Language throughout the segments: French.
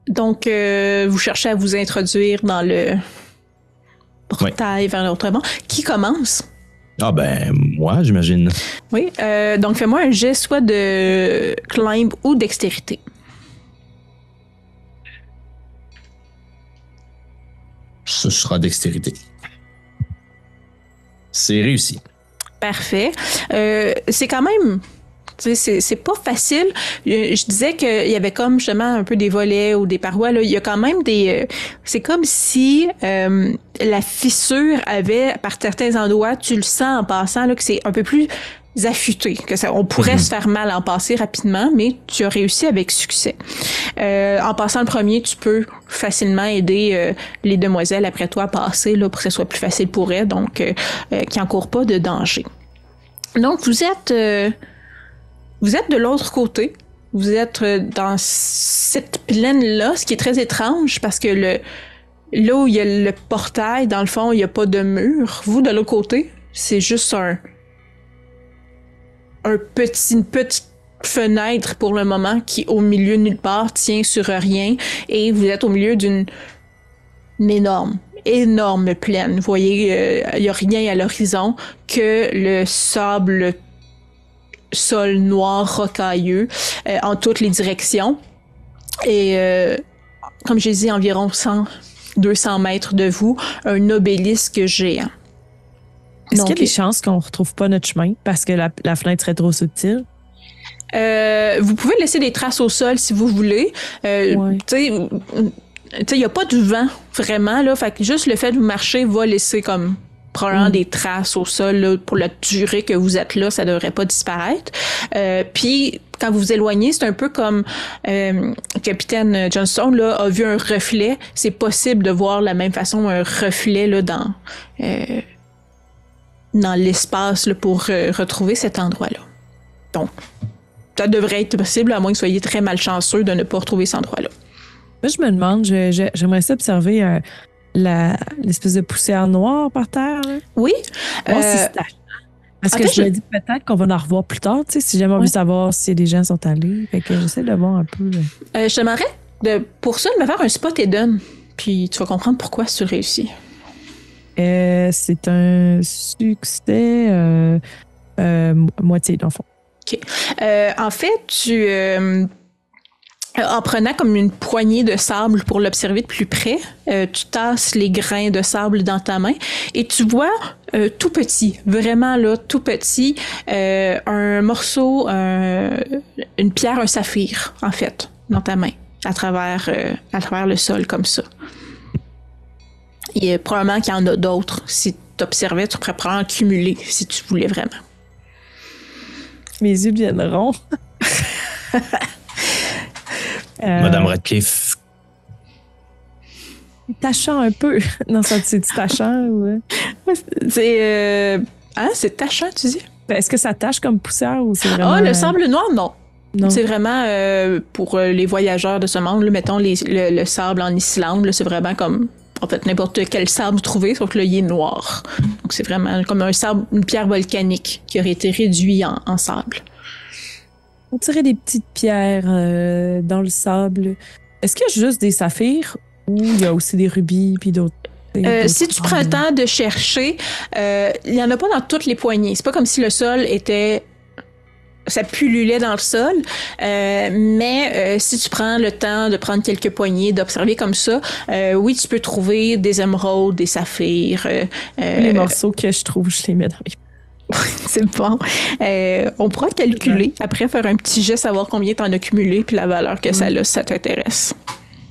Donc, vous cherchez à vous introduire dans le portail vers l'autre monde. Qui commence? Ah ben, moi, j'imagine. Oui, donc fais-moi un jet soit de climb ou dextérité. Ce sera dextérité. C'est réussi. Parfait. C'est quand même... C'est pas facile. Je disais qu'il y avait comme justement un peu des volets ou des parois. Là. Il y a quand même des... c'est comme si la fissure avait, par certains endroits, tu le sens en passant, là, que c'est un peu plus affûté, que ça, on pourrait se faire mal en passer rapidement, mais tu as réussi avec succès. En passant le premier, tu peux facilement aider les demoiselles après toi à passer là, pour que ce soit plus facile pour elles, donc qui n'encourent pas de danger. Donc, vous êtes de l'autre côté. Vous êtes dans cette plaine-là, ce qui est très étrange parce que là où il y a le portail, dans le fond, il n'y a pas de mur. Vous, de l'autre côté, c'est juste une petite fenêtre pour le moment qui, au milieu de nulle part, tient sur rien. Et vous êtes au milieu d'une énorme plaine. Vous voyez, il n'y a rien à l'horizon que le sable sol noir rocailleux en toutes les directions. Et comme j'ai dit, environ 200 mètres de vous, un obélisque géant. Est-ce qu'il y a des chances qu'on ne retrouve pas notre chemin parce que la fenêtre serait trop subtile? Vous pouvez laisser des traces au sol si vous voulez. Tu sais, il n'y a pas de vent vraiment, là. Fait que juste le fait de marcher va laisser comme probablement des traces au sol là, pour la durée que vous êtes là, ça devrait pas disparaître. Puis quand vous vous éloignez, c'est un peu comme Capitaine Johnstone là a vu un reflet. C'est possible de voir de la même façon un reflet là dans l'espace là, pour retrouver cet endroit-là. Donc, ça devrait être possible à moins que vous soyez très malchanceux de ne pas retrouver cet endroit-là. Moi, je me demande, j'aimerais ça observer l'espèce de poussière noire par terre. Là. Oui. Voir si c'est taché. Parce que je me dis peut-être qu'on va en revoir plus tard, tu sais, si jamais on veut savoir si les gens sont allés. Fait que j'essaie de voir un peu. Je t'aimerais, pour ça, de me faire un spot hidden. Puis tu vas comprendre pourquoi si tu réussis. C'est un succès moitié, dans le fond. OK. En fait, en prenant comme une poignée de sable pour l'observer de plus près, tu tasses les grains de sable dans ta main et tu vois tout petit, vraiment là, tout petit, un morceau, une pierre, un saphir, en fait, dans ta main, à travers le sol, comme ça. Et probablement qu'il y en a d'autres. Si tu observais, tu pourrais probablement en cumuler, si tu voulais vraiment. Mes yeux deviennent ronds. Madame Radcliffe. Tachant un peu. Non, ça, c'est tachant ou... C'est... c'est tachant, tu dis? Est-ce que ça tache comme poussière ou c'est vraiment... Ah, le sable noir, non. Non. C'est vraiment pour les voyageurs de ce monde. Là, mettons le sable en Islande, là, c'est vraiment comme... En fait, n'importe quel sable vous trouvez, sauf que là, il est noir. Donc, c'est vraiment comme une pierre volcanique qui aurait été réduite en sable. On dirait des petites pierres dans le sable. Est-ce qu'il y a juste des saphirs ou il y a aussi des rubis puis d'autres? Si tu prends le temps de chercher, il n'y en a pas dans toutes les poignées. C'est pas comme si le sol était... Ça pullulait dans le sol, mais si tu prends le temps de prendre quelques poignées, d'observer comme ça, oui, tu peux trouver des émeraudes, des saphirs. Les morceaux que je trouve, je les mets dans les... C'est bon. On pourra calculer, après faire un petit jet, savoir combien t'en as cumulé, puis la valeur que ça a, si ça t'intéresse.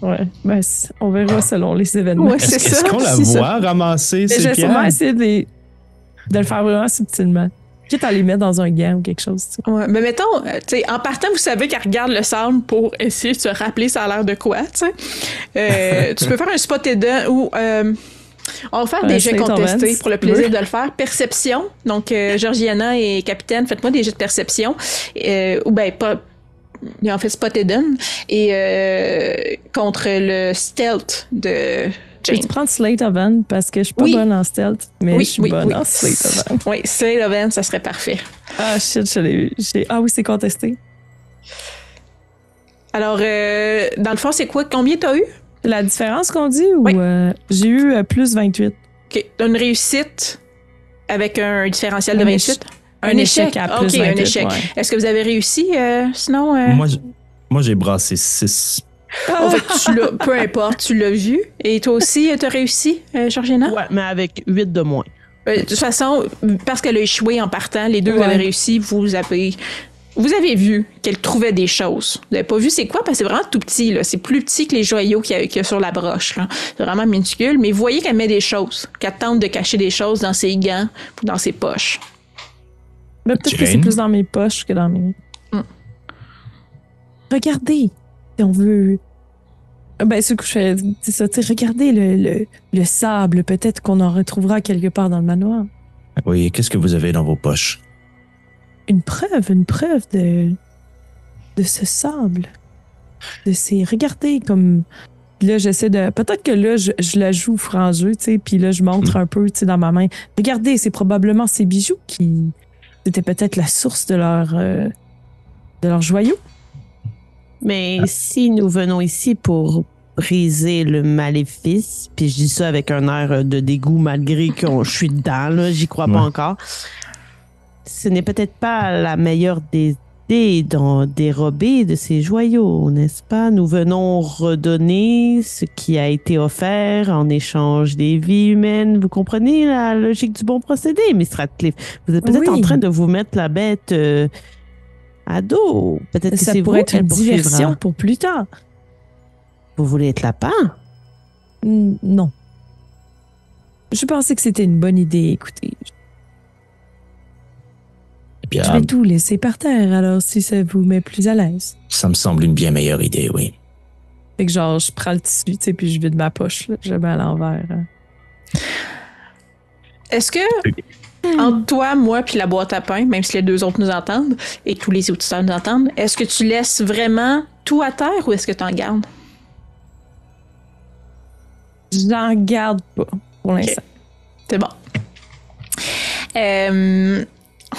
Ouais, ben, on verra selon les événements. Ouais, c'est Est-ce qu'on la voit ramasser ces pierres? J'ai sûrement essayé de le faire vraiment subtilement. Quitte à les mettre dans un gant ou quelque chose. Tu sais. Ouais, mais mettons, tu sais, en partant, vous savez qu'elle regarde le sable pour essayer de se rappeler ça a l'air de quoi, tu sais. Tu peux faire un spot hidden ou... on va faire des jets contestés pour le plaisir de le faire. Perception. Donc, Georgiana et Capitaine, faites-moi des jets de perception. Ou ben pas... En fait, spot hidden. Et contre le stealth de... Jane. Tu prends Slate of Hand parce que je suis pas bonne en stealth, mais je suis bonne en Slate of Hand. Oui, Slate of Hand, ça serait parfait. Ah shit, je l'ai eu. Ah oui, c'est contesté. Alors, dans le fond, c'est quoi? Combien t'as eu? La différence qu'on dit ou Oui. J'ai eu plus 28. OK. T'as une réussite avec un différentiel de Un 28? Un échec à plus OK, 28. un échec. Ouais. Est-ce que vous avez réussi? Sinon... Moi, j'ai brassé 6. En fait, peu importe, tu l'as vu. Et toi aussi, t'as réussi, Georgina? Ouais, mais avec 8 de moins. De toute façon, parce qu'elle a échoué en partant, les deux Ouais. avaient réussi, vous avez vu qu'elle trouvait des choses. Vous n'avez pas vu c'est quoi? Parce que c'est vraiment tout petit, là. C'est plus petit que les joyaux qu'il y a sur la broche, là. C'est vraiment minuscule. Mais vous voyez qu'elle met des choses, qu'elle tente de cacher des choses dans ses gants ou dans ses poches. Mais peut-être que c'est Jane? plus dans mes poches que dans mes... Regardez, si on veut... Ben, c'est ce que je fais, c'est ça, tu sais, regardez le sable, peut-être qu'on en retrouvera quelque part dans le manoir. Oui, qu'est-ce que vous avez dans vos poches? Une preuve de ce sable. De ces... Regardez, comme... Là, j'essaie de... Peut-être que là, je la joue frangeux, tu sais, puis là, je montre un peu, tu sais, dans ma main. Regardez, c'est probablement ces bijoux qui... C'était peut-être la source de leurs joyaux. Mais si nous venons ici pour briser le maléfice, puis je dis ça avec un air de dégoût malgré que je suis dedans, là, j'y crois pas encore, ce n'est peut-être pas la meilleure des idées d'en dérober de ces joyaux, n'est-ce pas? Nous venons redonner ce qui a été offert en échange des vies humaines. Vous comprenez la logique du bon procédé, Miss Radcliffe? Vous êtes peut-être Oui. en train de vous mettre la bête à dos. Peut-être que Ça c'est pourrait vous être une qu'elle poursuivra. diversion pour plus tard. Vous voulez être lapin? Non. Je pensais que c'était une bonne idée. Écoutez, Eh bien, je vais tout laisser par terre, alors si ça vous met plus à l'aise. ça me semble une bien meilleure idée, oui. Fait que genre, je prends le tissu, tu sais, puis je vide ma poche, là, je le mets à l'envers. Hein. Est-ce que, entre toi, moi, puis la boîte à pain, même si les deux autres nous entendent, et tous les auditeurs nous entendent, est-ce que tu laisses vraiment tout à terre ou est-ce que tu en gardes? J'en garde pas, pour l'instant. C'est bon. De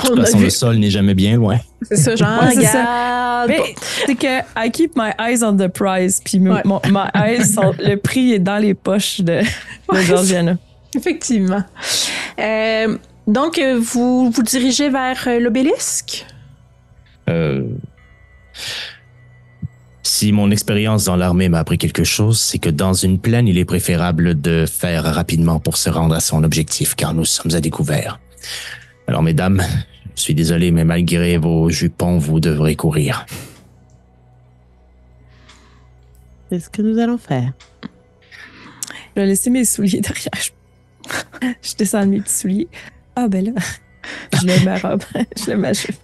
On toute a façon, vu, le sol n'est jamais bien loin. c'est ça, j'en Ouais, c'est ça. garde. Mais c'est que I keep my eyes on the prize, puis Ouais. my eyes sont, le prix est dans les poches de Georgiana. Effectivement. Donc, vous vous dirigez vers l'obélisque? Si mon expérience dans l'armée m'a appris quelque chose, c'est que dans une plaine, il est préférable de faire rapidement pour se rendre à son objectif, car nous sommes à découvert. Alors, mesdames, je suis désolé, mais malgré vos jupons, vous devrez courir. C'est ce que nous allons faire. Je vais laisser mes souliers derrière. Je descends de mes petits souliers. Ah, ben là, je lève ma robe, je lève ma cheveux.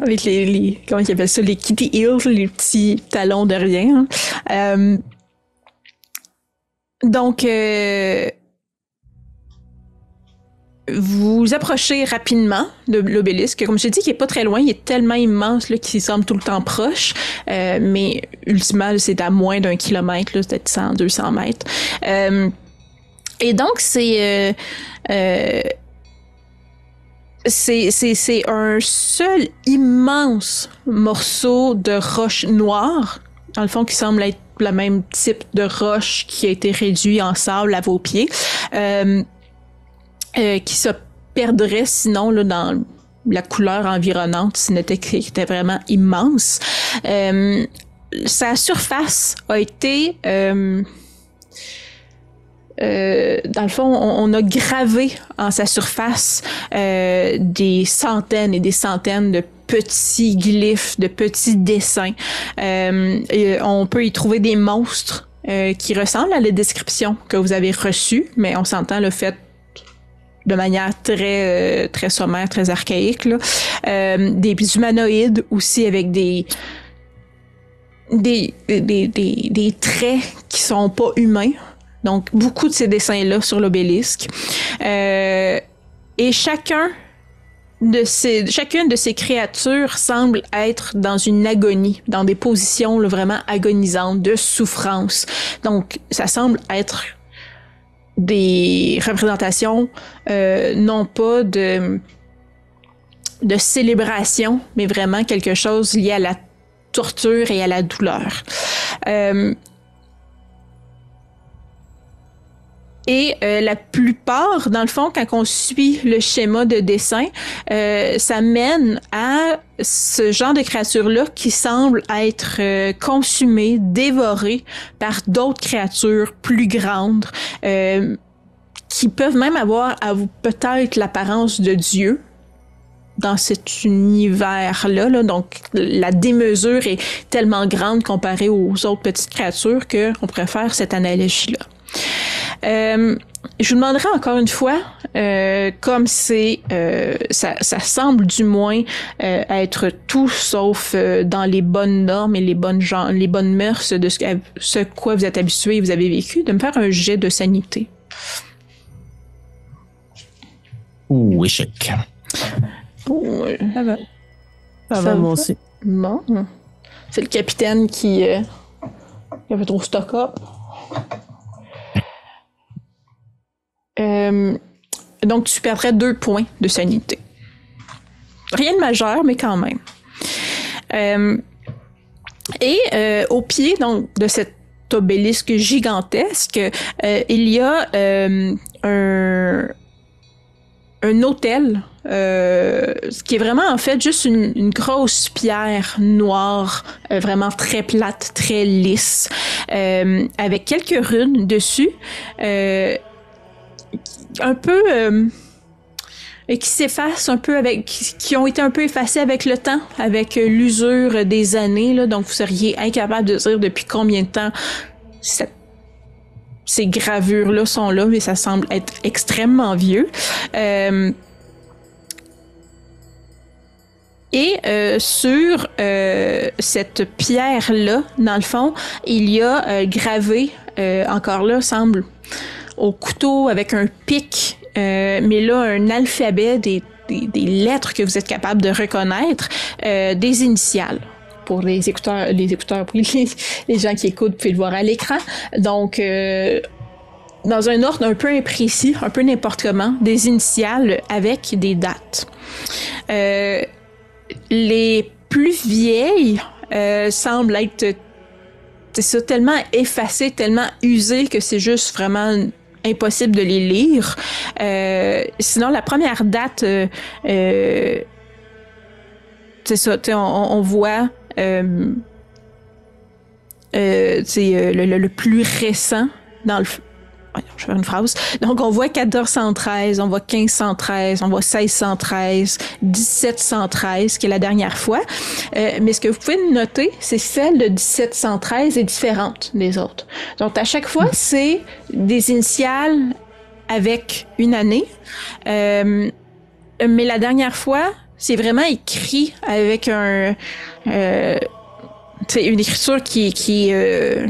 Avec les comment ils appellent ça, les kitty heels, les petits talons de rien. Hein. Donc, vous approchez rapidement de l'obélisque. Comme je t'ai dit, qui est pas très loin, il est tellement immense là, qu'il semble tout le temps proche. Mais ultimement, là, c'est à moins d'1 kilomètre, là, c'est peut-être 100, 200 mètres. Et donc, c'est un seul immense morceau de roche noire, dans le fond, qui semble être le même type de roche qui a été réduit en sable à vos pieds, qui se perdrait sinon là, dans la couleur environnante, si n'était qu'il était vraiment immense. Sa surface a été... dans le fond, on a gravé en sa surface des centaines et des centaines de petits glyphes, de petits dessins. Et on peut y trouver des monstres qui ressemblent à la description que vous avez reçue, mais on s'entend le fait de manière très très sommaire, très archaïque. Là. Des humanoïdes aussi avec des traits qui sont pas humains. Donc, beaucoup de ces dessins-là sur l'obélisque. Et chacune de ces créatures semble être dans une agonie, dans des positions là, vraiment agonisantes, de souffrance. Donc, ça semble être des représentations non pas de célébration, mais vraiment quelque chose lié à la torture et à la douleur. Et la plupart, dans le fond, quand on suit le schéma de dessin, ça mène à ce genre de créatures-là qui semblent être consumées, dévorées par d'autres créatures plus grandes, qui peuvent même avoir peut-être l'apparence de Dieu dans cet univers-là. Là. Donc, la démesure est tellement grande comparée aux autres petites créatures qu'on pourrait faire cette analogie-là. Je vous demanderai encore une fois, comme ça semble du moins être tout sauf dans les bonnes normes et les bonnes mœurs de ce quoi vous êtes habitué et vous avez vécu, de me faire un jet de sanité. Ouh, échec. Oh, Ça va. Ça va, moi aussi. Bon. C'est le capitaine qui avait trop stock-up. Donc, tu perdrais 2 points de sanité. Rien de majeur, mais quand même. Au pied donc, de cet obélisque gigantesque, il y a un autel, qui est vraiment en fait juste une grosse pierre noire, vraiment très plate, très lisse, avec quelques runes dessus. Un peu et qui s'effacent un peu qui ont été un peu effacés avec le temps, avec l'usure des années là, donc vous seriez incapable de dire depuis combien de temps ces gravures là sont là, mais ça semble être extrêmement vieux. Sur cette pierre là, dans le fond, il y a gravé, encore là semble au couteau avec un pic, mais là, un alphabet, des lettres que vous êtes capable de reconnaître, des initiales. Pour les écouteurs, oui, les gens qui écoutent, vous pouvez le voir à l'écran. Donc, dans un ordre un peu imprécis, un peu n'importe comment, des initiales avec des dates. Les plus vieilles semblent être tellement effacées, tellement usées que c'est juste vraiment impossible de les lire. Sinon, la première date, c'est ça, on voit le plus récent dans le... Je vais faire une phrase. Donc, on voit 1413, on voit 1513, on voit 1613, 1713, qui est la dernière fois. Mais ce que vous pouvez noter, c'est celle de 1713 est différente des autres. Donc, à chaque fois, c'est des initiales avec une année. Mais la dernière fois, c'est vraiment écrit avec une écriture qui est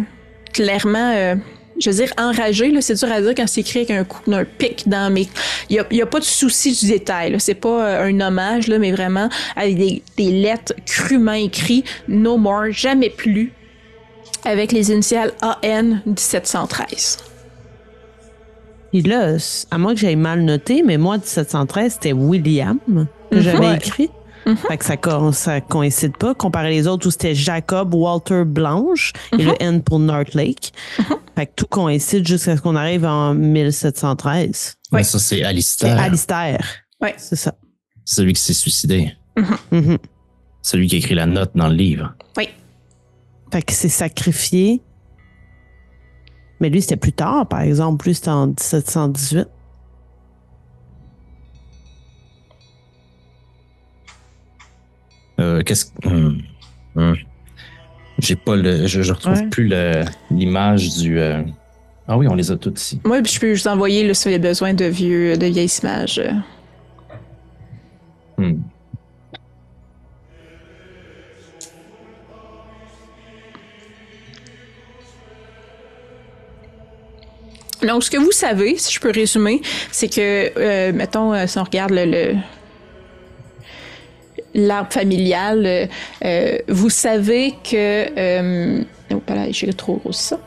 clairement... je veux dire, enragé, là, c'est dur à dire quand c'est écrit avec un coup d'un pic dans, mais il y a pas de souci du détail, là. C'est pas un hommage, là, mais vraiment avec des lettres crûment écrites, no more, jamais plus, avec les initiales AN 1713. Et là, à moins que j'aille mal noté, mais moi, 1713, c'était William que j'avais écrit. Fait que ça coïncide pas. Comparé les autres où c'était Jacob, Walter, Blanche et le N pour North Lake. Fait que tout coïncide jusqu'à ce qu'on arrive en 1713. Ouais. Ça, c'est Alistair. C'est Alistair. Oui. C'est ça. Celui qui s'est suicidé. Celui qui a écrit la note dans le livre. Oui. Fait que c'est sacrifié. Mais lui, c'était plus tard, par exemple. Lui, c'était en 1718. J'ai pas je retrouve plus l'image du. Ah oui, on les a toutes ici. Moi, je peux vous envoyer là, si vous avez besoin de vieilles images. Donc, ce que vous savez, si je peux résumer, c'est que, mettons, si on regarde l'arbre familial, vous savez que... oh, pas là, j'ai trop gros ça.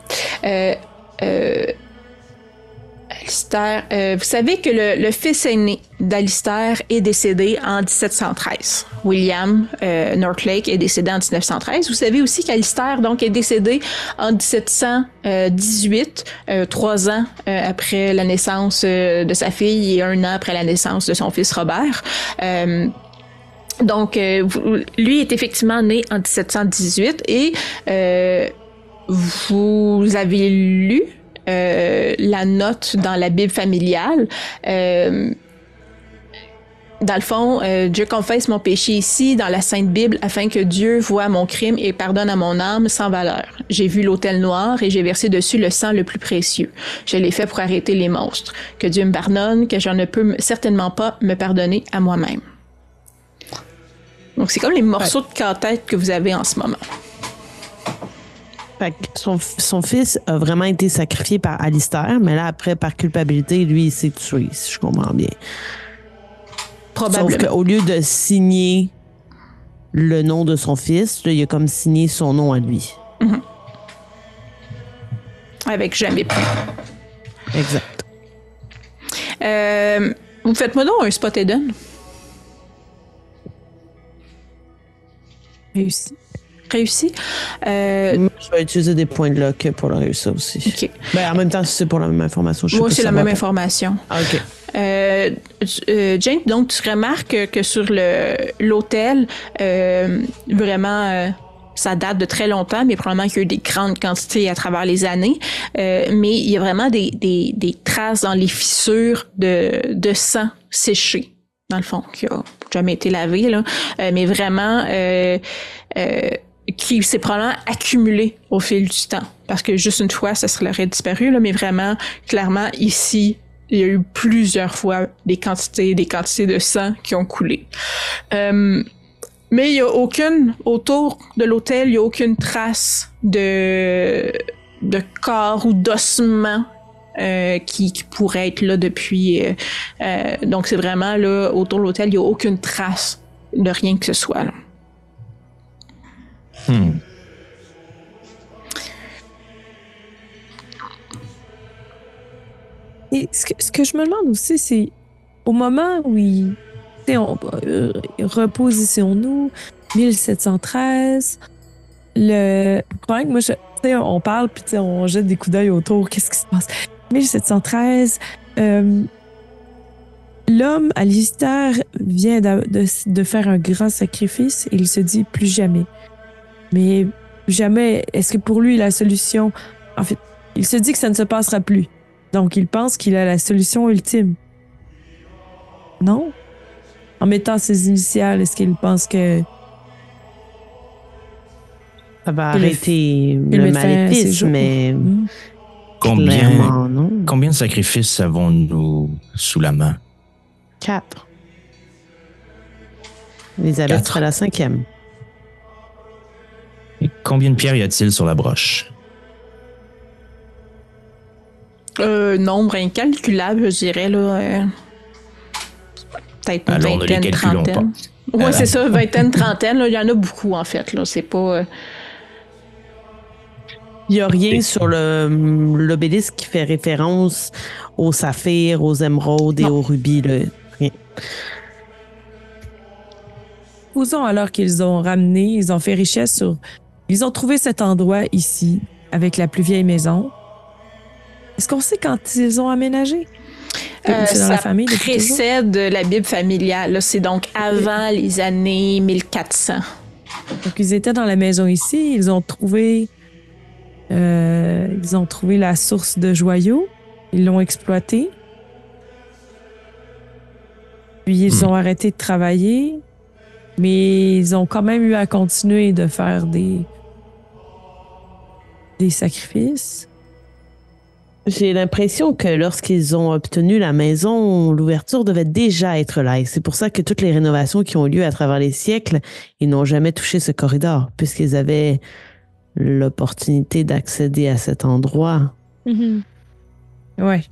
Alistair, vous savez que le fils aîné d'Alistair est décédé en 1713. William Northlake est décédé en 1913. Vous savez aussi qu'Alistair donc est décédé en 1718, 3 ans après la naissance de sa fille et 1 an après la naissance de son fils Robert. Donc, lui est effectivement né en 1718 et vous avez lu la note dans la Bible familiale. Dans le fond, Dieu confesse mon péché ici dans la Sainte Bible afin que Dieu voie mon crime et pardonne à mon âme sans valeur. J'ai vu l'autel noir et j'ai versé dessus le sang le plus précieux. Je l'ai fait pour arrêter les monstres. Que Dieu me pardonne, que je ne peux certainement pas me pardonner à moi-même. Donc, c'est comme les morceaux de casse-tête que vous avez en ce moment. Fait que son fils a vraiment été sacrifié par Alistair, mais là, après, par culpabilité, lui, il s'est tué, si je comprends bien. Probablement. Sauf qu'au lieu de signer le nom de son fils, là, il a comme signé son nom à lui. Mm-hmm. Avec jamais plus. Exact. Vous faites-moi donc un spot hidden. Réussi. Je vais utiliser des points de lock pour le réussir aussi. OK. Ben, en même temps, si c'est pour la même information. Moi, c'est la même information. Ah, OK. Jane, donc, tu remarques que sur l'hôtel, vraiment, ça date de très longtemps, mais probablement qu'il y a eu des grandes quantités à travers les années. Mais il y a vraiment des traces dans les fissures de sang séché, dans le fond, qui a jamais été lavé, là. Mais vraiment... qui s'est probablement accumulé au fil du temps. Parce que juste une fois, ça serait disparu, là, mais vraiment, clairement, ici, il y a eu plusieurs fois des quantités de sang qui ont coulé. Mais il y a autour de l'hôtel, il y a aucune trace de corps ou d'ossement qui pourrait être là depuis. Donc, c'est vraiment, là, autour de l'hôtel, il n'y a aucune trace de rien que ce soit, là. Et ce que je me demande aussi, c'est au moment où repositionnons-nous, 1713, le problème, moi, on parle, puis on jette des coups d'œil autour, qu'est-ce qui se passe? 1713, l'homme, Alistair, vient de faire un grand sacrifice et il se dit plus jamais. Mais jamais, est-ce que pour lui, la solution... En fait, il se dit que ça ne se passera plus. Donc, il pense qu'il a la solution ultime. Non? En mettant ses initiales, est-ce qu'il pense que... Ça va arrêter le maléfice, mais... Combien de sacrifices avons-nous sous la main? 4. Elisabeth sera la 5e. Et combien de pierres y a-t-il sur la broche? Nombre incalculable, je dirais, là. Peut-être une alors, vingtaine, trentaine. Oui, c'est ça, vingtaine, trentaine. Là, il y en a beaucoup, en fait. Là, c'est pas... Il n'y a rien sur l'obélisque qui fait référence aux saphirs, aux émeraudes et aux rubis. Là. Rien. Supposons alors qu'ils ont ramené, ils ont fait richesse sur... Ils ont trouvé cet endroit ici, avec la plus vieille maison. Est-ce qu'on sait quand ils ont aménagé? C'est dans la famille depuis précède la Bible familiale. Là, c'est donc avant les années 1400. Donc, ils étaient dans la maison ici. Ils ont trouvé la source de joyaux. Ils l'ont exploitée. Puis, ils ont arrêté de travailler. Mais ils ont quand même eu à continuer de faire des sacrifices. J'ai l'impression que lorsqu'ils ont obtenu la maison, l'ouverture devait déjà être là. Et c'est pour ça que toutes les rénovations qui ont eu lieu à travers les siècles, ils n'ont jamais touché ce corridor, puisqu'ils avaient l'opportunité d'accéder à cet endroit. Mm-hmm. Ouais.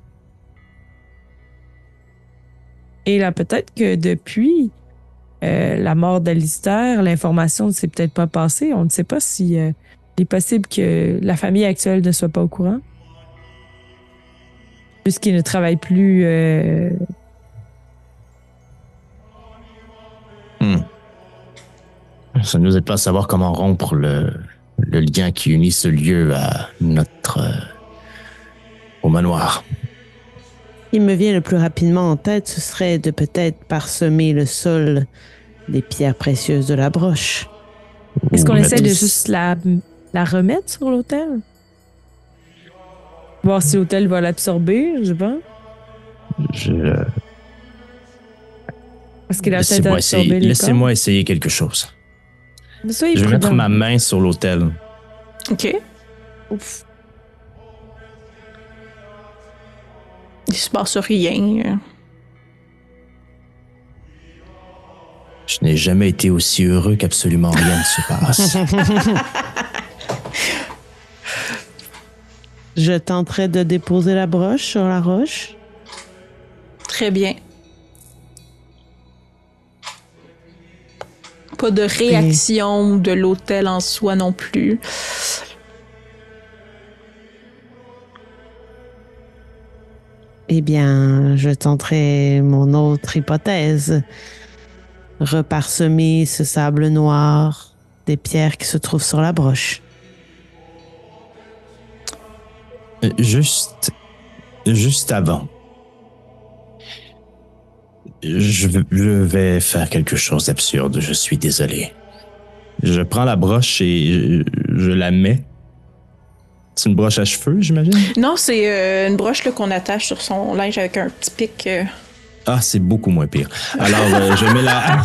Et là, peut-être que depuis la mort d'Alistair, l'information ne s'est peut-être pas passée. On ne sait pas si il est possible que la famille actuelle ne soit pas au courant. puisqu'il ne travaille plus. Ça ne nous aide pas à savoir comment rompre le lien qui unit ce lieu à notre... au manoir. Il me vient le plus rapidement en tête, ce serait de peut-être parsemer le sol des pierres précieuses de la broche. Est-ce qu'on Ou essaie de mettre- juste la remettre sur l'autel? Voir si l'autel va l'absorber, je sais pas. Parce qu'il a peut-être absorbé les Laissez-moi essayer quelque chose. corps. Soyez Je vais mettre prudent. ma main sur l'autel. OK. Ouf. Il se passe rien. Je n'ai jamais été aussi heureux qu'absolument rien ne se passe. Je tenterai de déposer la broche sur la roche. Très bien. Pas de réaction de l'hôtel en soi non plus. Eh bien, je tenterai mon autre hypothèse. Reparsemer ce sable noir des pierres qui se trouvent sur la broche. Juste avant. Je vais faire quelque chose d'absurde, je suis désolé. Je prends la broche et je la mets. C'est une broche à cheveux, j'imagine? Non, c'est une broche là, qu'on attache sur son linge avec un petit pic. Ah, c'est beaucoup moins pire. Alors, je mets la...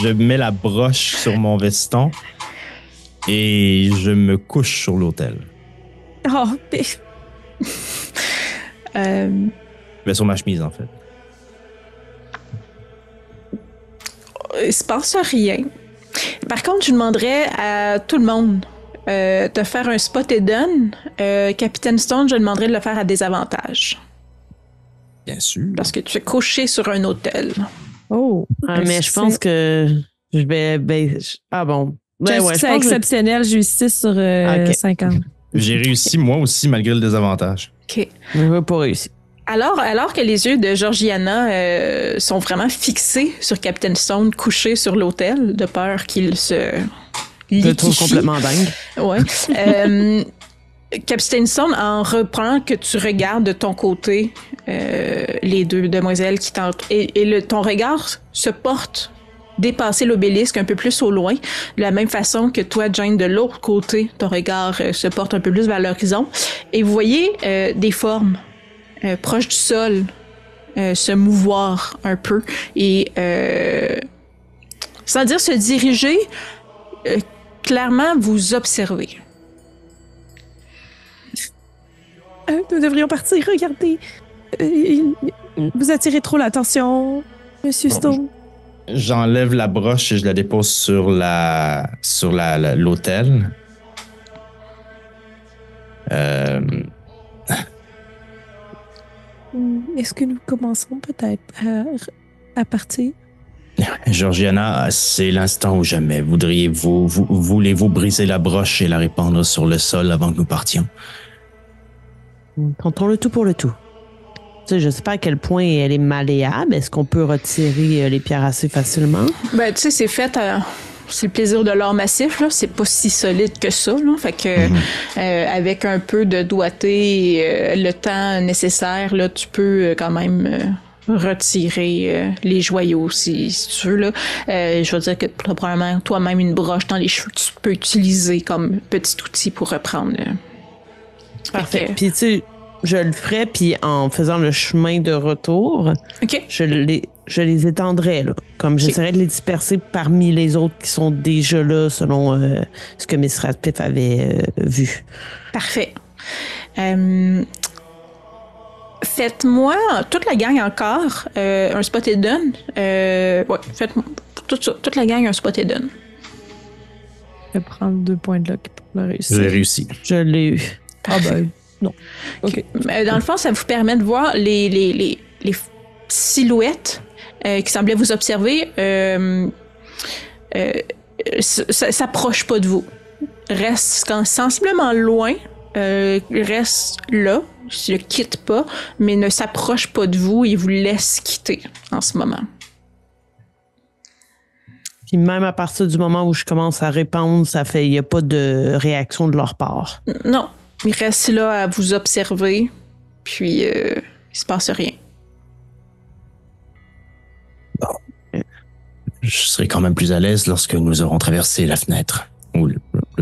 je mets la broche sur mon veston et je me couche sur l'autel. Oh, mais... Mais sur ma chemise, en fait. Il se passe rien. Par contre, je demanderais à tout le monde de faire un spot et done. Capitaine Stone, je demanderais de le faire à désavantage. Bien sûr. Parce que tu es couché sur un hôtel. Oh. Mais je pense que je vais... ah bon. J'ai un Ouais, succès je pense que- exceptionnel, j'ai eu 6 sur Ok. 50. J'ai réussi, moi aussi, malgré le désavantage. OK. je veux pas réussir. Alors que les yeux de Georgiana sont vraiment fixés sur Captain Stone, couché sur l'autel, de peur qu'il se Je le trouve liquéfie. complètement dingue. Ouais. Captain Stone, en reprenant que tu regardes de ton côté les deux demoiselles qui tentent, ton regard se porte dépasser l'obélisque un peu plus au loin, de la même façon que toi, Jane, de l'autre côté, ton regard se porte un peu plus vers l'horizon, et vous voyez des formes proches du sol se mouvoir un peu et sans dire se diriger, clairement vous observez. Nous devrions partir, regardez. Vous attirez trop l'attention, Monsieur Stone. J'enlève la broche et je la dépose sur l'autel. Est-ce que nous commençons peut-être à partir? Georgiana, c'est l'instant ou jamais. Voulez-vous briser la broche et la répandre sur le sol avant que nous partions? Tentons le tout pour le tout. Tu sais, je sais pas à quel point elle est malléable. Est-ce qu'on peut retirer les pierres assez facilement? Ben, tu sais, c'est fait... c'est le plaisir de l'or massif, là. C'est pas si solide que ça, là. Fait que, avec un peu de doigté et le temps nécessaire, là, tu peux quand même retirer les joyaux, si tu veux, là. Je veux dire que t'as probablement toi-même une broche dans les cheveux que tu peux utiliser comme petit outil pour reprendre. Parfait. Fait que- Puis tu sais, je le ferais, puis en faisant le chemin de retour, OK. je les étendrais, là. Comme j'essaierais de les disperser parmi les autres qui sont déjà là, selon ce que Miss Radcliffe avait vu. Parfait. Faites-moi, toute la gang encore, un spot et done. Ouais, faites-moi toute la gang un spot et done. Je vais prendre 2 points de luck pour le réussir. J'ai réussi. Je l'ai eu. Ah ben, non. OK. Dans le fond, ça vous permet de voir les silhouettes qui semblaient vous observer. Ça s'approche pas de vous. Reste sensiblement loin. Reste là. le quitte pas, mais ne s'approche pas de vous et vous laisse quitter en ce moment. Puis même à partir du moment où je commence à répondre, il n'y a pas de réaction de leur part. Non, il reste là à vous observer, puis il se passe rien. Je serai quand même plus à l'aise lorsque nous aurons traversé la fenêtre ou le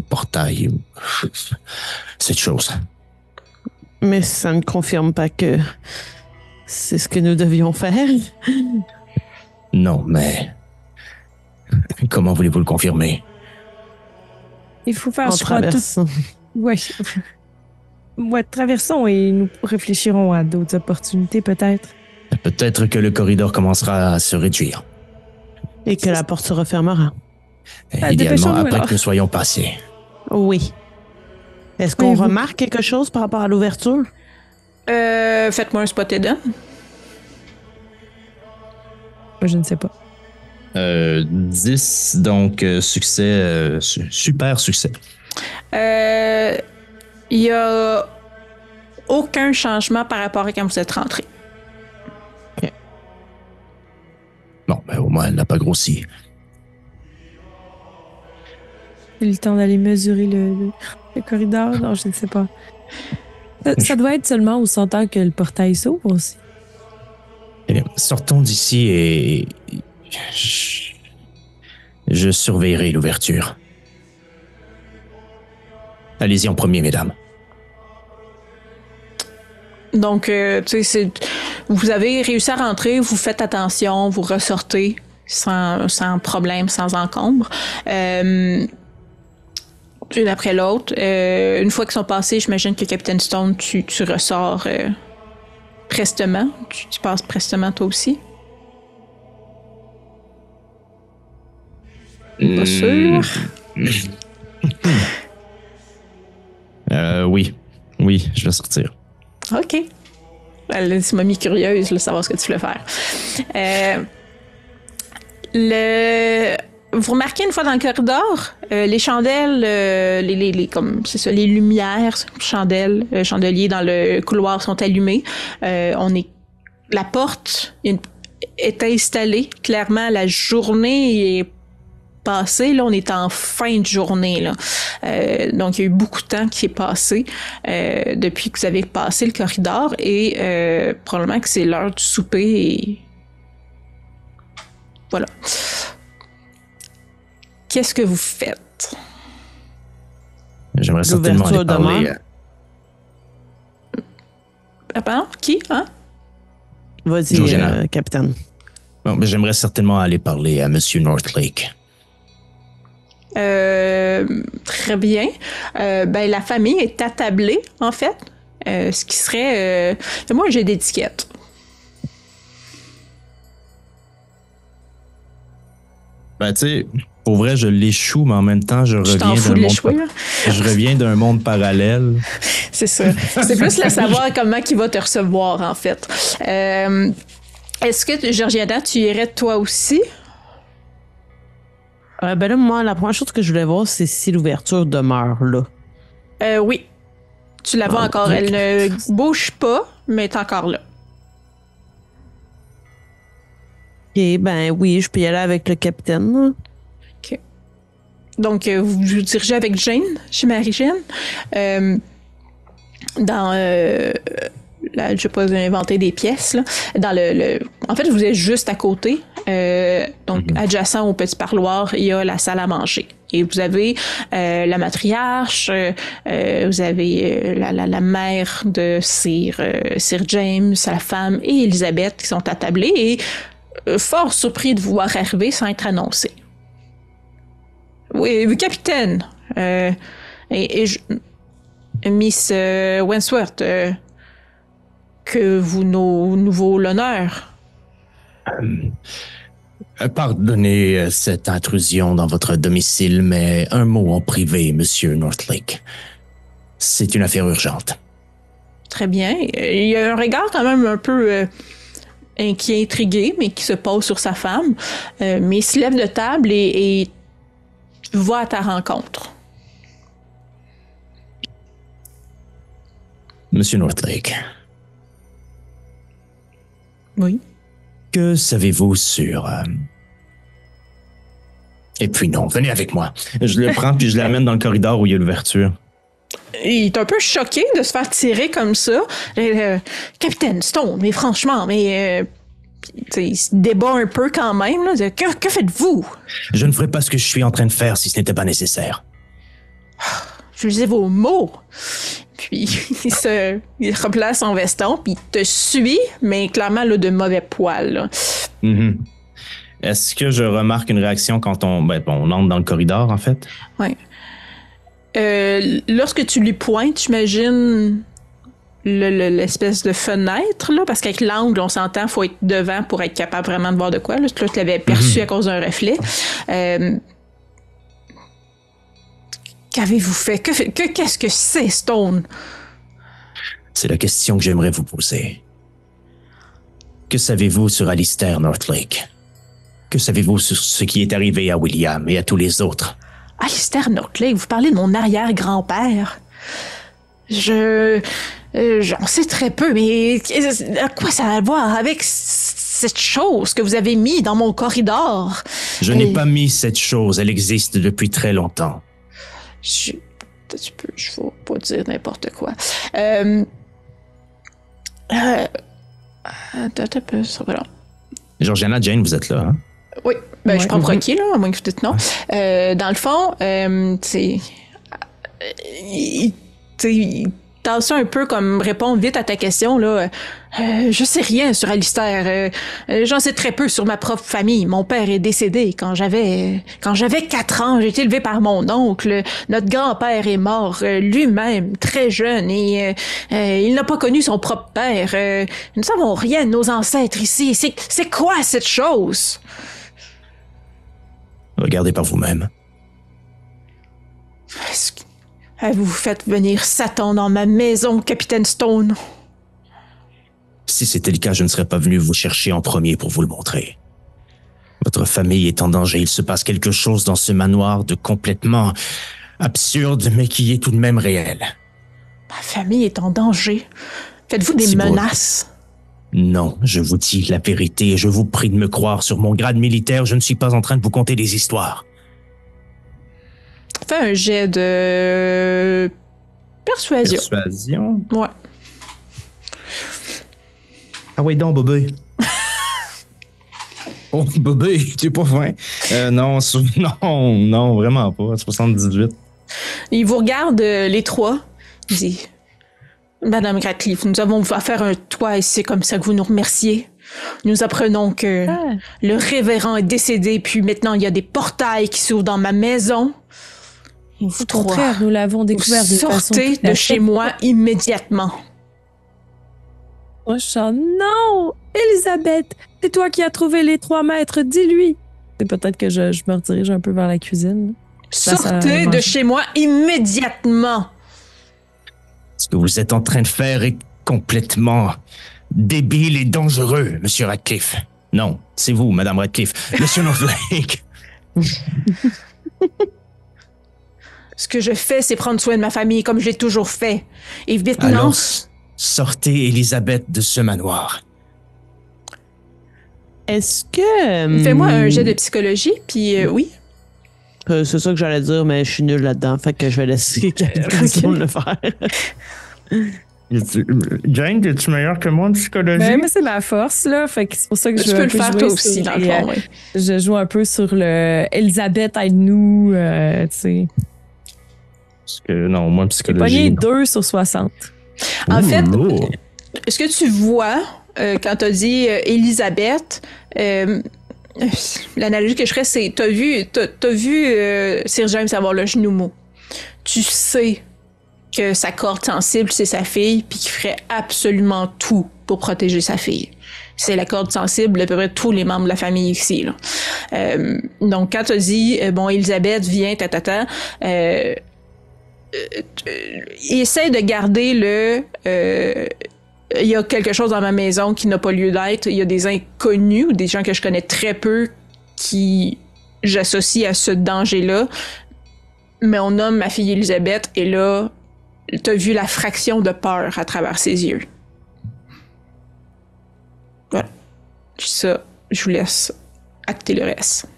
portail ou cette chose. Mais ça ne confirme pas que c'est ce que nous devions faire. Non, mais comment voulez-vous le confirmer? Il faut faire, En je crois, tout. traversant. Ouais. Ouais, traversons et nous réfléchirons à d'autres opportunités, peut-être. Peut-être que le corridor commencera à se réduire. Et que la porte se refermera. Idéalement, dépêchons-nous, après alors. que nous soyons passés. Oui. Est-ce qu'on Voyez-vous- remarque quelque chose par rapport à l'ouverture? Faites-moi un spotted on. Moi, je ne sais pas. 10, donc succès, super succès. Il y a aucun changement par rapport à quand vous êtes rentré. Bon, ben, au moins, elle n'a pas grossi. J'ai eu le temps d'aller mesurer le corridor? Non, je ne sais pas. Ça doit être seulement au temps que le portail s'ouvre aussi. Eh bien, sortons d'ici et je surveillerai l'ouverture. Allez-y en premier, mesdames. Donc, tu sais, vous avez réussi à rentrer, vous faites attention, vous ressortez sans problème, sans encombre. Une après l'autre. Une fois qu'ils sont passés, j'imagine que Capitaine Stone, tu ressors prestement. Tu passes prestement toi aussi. Pas sûr. Oui. Oui, je vais sortir. OK. Elle m'a mis curieuse de savoir ce que tu voulais faire. Vous remarquez une fois dans le corridor, les chandelles, les lumières, chandeliers dans le couloir sont allumés. La porte est installée. Clairement, la journée est passée. Là, on est en fin de journée. Là. Donc, il y a eu beaucoup de temps qui est passé depuis que vous avez passé le corridor et probablement que c'est l'heure du souper et voilà. Qu'est-ce que vous faites? J'aimerais certainement aller L'ouverture parler. demeure. Pardon? Qui? Hein? Vas-y, Georgiana. capitaine. Bon, ben, j'aimerais certainement aller parler à Monsieur Northlake. Très bien. Ben, la famille est attablée, en fait. Ce qui serait... moi, j'ai d'étiquette. Ben, tu sais, pour vrai, je l'échoue, mais en même temps, je Je t'en reviens fous de l'échouer, là. je reviens d'un monde parallèle. C'est ça. C'est plus le savoir comment il va te recevoir, en fait. Est-ce que, Georgiana, tu irais toi aussi? Ben là, moi, la première chose que je voulais voir, c'est si l'ouverture demeure là. Oui. Tu la vois encore. Elle ne bouge pas, mais est encore là. OK, ben oui, je peux y aller avec le capitaine. Là. OK. Donc, vous vous dirigez avec Jane, chez Marie-Jeanne. Dans... je vais pas inventer des pièces. Là. Dans en fait, vous êtes juste à côté. Donc, adjacent au petit parloir, il y a la salle à manger. Et vous avez la matriarche, vous avez la mère de Sir James, sa femme et Elisabeth qui sont attablées et fort surpris de vous voir arriver sans être annoncé. Oui, capitaine. Miss Wentworth, que vous nous vaut l'honneur. Pardonnez cette intrusion dans votre domicile, mais un mot en privé, Monsieur Northlake. C'est une affaire urgente. Très bien. Il y a un regard quand même un peu inquiet, intrigué, mais qui se pose sur sa femme. Mais il se lève de table et va à ta rencontre. Monsieur Northlake. Oui. Que savez-vous sur... Et puis non, venez avec moi. Je le prends puis je l'amène dans le corridor où il y a l'ouverture. Il est un peu choqué de se faire tirer comme ça. Capitaine Stone, mais franchement, mais... il se débat un peu quand même. Là. Que faites-vous? Je ne ferais pas ce que je suis en train de faire si ce n'était pas nécessaire. Je lisais vos mots. Puis il replace son veston, puis il te suit, mais clairement là, de mauvais poil. Là. Mm-hmm. Est-ce que je remarque une réaction quand on entre dans le corridor, en fait? Oui. Lorsque tu lui pointes, j'imagine l'espèce de fenêtre, là, parce qu'avec l'angle, on s'entend, il faut être devant pour être capable vraiment de voir de quoi. Là, tu l'avais perçu à cause d'un reflet. Qu'avez-vous fait? Qu'est-ce que c'est, Stone? C'est la question que j'aimerais vous poser. Que savez-vous sur Alistair Northlake? Que savez-vous sur ce qui est arrivé à William et à tous les autres? Alistair Northlake, vous parlez de mon arrière-grand-père. J'en sais très peu, mais à quoi ça a à voir avec cette chose que vous avez mis dans mon corridor? Je n'ai pas mis cette chose, elle existe depuis très longtemps. Je vais pas dire n'importe quoi. Attends un peu, ça va là. Georgiana, Jane, vous êtes là, hein? Oui, je prends pour acquis, là, à moins que vous dites non. Dans le fond, il tente ça un peu comme répondre vite à ta question, là. Je sais rien sur Alistair. J'en sais très peu sur ma propre famille. Mon père est décédé quand j'avais 4 ans. J'ai été élevé par mon oncle. Notre grand-père est mort lui-même, très jeune, et il n'a pas connu son propre père. Nous ne savons rien de nos ancêtres ici. C'est quoi cette chose? Regardez par vous-même. Est-ce que vous faites venir Satan dans ma maison, Capitaine Stone? Si c'était le cas, je ne serais pas venu vous chercher en premier pour vous le montrer. Votre famille est en danger. Il se passe quelque chose dans ce manoir de complètement absurde, mais qui est tout de même réel. Ma famille est en danger. Faites-vous des menaces? Non, je vous dis la vérité et je vous prie de me croire. Sur mon grade militaire, je ne suis pas en train de vous conter des histoires. Fais un jet de persuasion. Persuasion? Ouais. Ah oui, donc, bébé. Oh, bébé, tu es pas fin. Non, vraiment pas. 78. Il vous regarde les trois. Il dit... Madame Ratcliffe, nous avons affaire à un toit et c'est comme ça que vous nous remerciez. Nous apprenons que le révérend est décédé, puis maintenant il y a des portails qui s'ouvrent dans ma maison. Au contraire, nous l'avons découvert de façon... Sortez de chez moi immédiatement. Moi, je chante, non! Elisabeth, c'est toi qui as trouvé les 3 maîtres, dis-lui! C'est peut-être que je me redirige un peu vers la cuisine. Sortez de chez moi immédiatement! Ce que vous êtes en train de faire est complètement débile et dangereux, Monsieur Radcliffe. Non, c'est vous, Madame Radcliffe. Monsieur Northlake. Ce que je fais, c'est prendre soin de ma famille comme je l'ai toujours fait. Et maintenant... Alors, sortez Elisabeth de ce manoir. Est-ce que... Fais-moi un jet de psychologie, puis oui. C'est ça que j'allais dire, mais je suis nul là-dedans, fait que je vais laisser quelqu'un le faire. Jane, es-tu meilleure que moi en psychologie? Ben, mais c'est ma force, là. Fait que c'est pour ça que je peux le faire toi aussi, dans le fond, oui. Je joue un peu sur le Elisabeth, aide-nous, tu sais. Parce que non, moi, psychologie. J'ai pogné 2 sur 60. En fait, ce que tu vois quand tu as dit Elisabeth, l'analogie que je ferais, c'est t'as vu Sir James avoir le genou mou. Tu sais que sa corde sensible, c'est sa fille, puis qu'il ferait absolument tout pour protéger sa fille. C'est la corde sensible d'à peu près tous les membres de la famille ici. Là. Donc, quand tu as dit, bon, Elisabeth, viens, essaie de garder il y a quelque chose dans ma maison qui n'a pas lieu d'être. Il y a des inconnus ou des gens que je connais très peu qui j'associe à ce danger-là. Mais on nomme ma fille Elisabeth et là, t'as vu la fraction de peur à travers ses yeux. Voilà. Ça, je vous laisse acter le reste.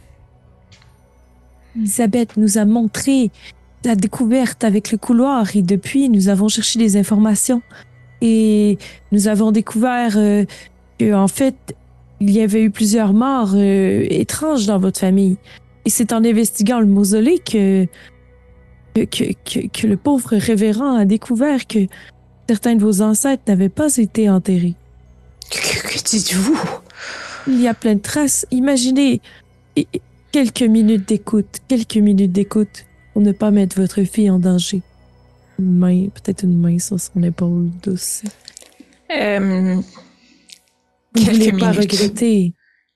Elisabeth nous a montré la découverte avec le couloir et depuis, nous avons cherché des informations et nous avons découvert qu'en fait, il y avait eu plusieurs morts étranges dans votre famille. Et c'est en investiguant le mausolée que le pauvre révérend a découvert que certains de vos ancêtres n'avaient pas été enterrés. Que dites-vous? Il y a plein de traces. Imaginez quelques minutes d'écoute pour ne pas mettre votre fille en danger. Peut-être une main sur son épaule douce. Vous ne voulez pas regretter.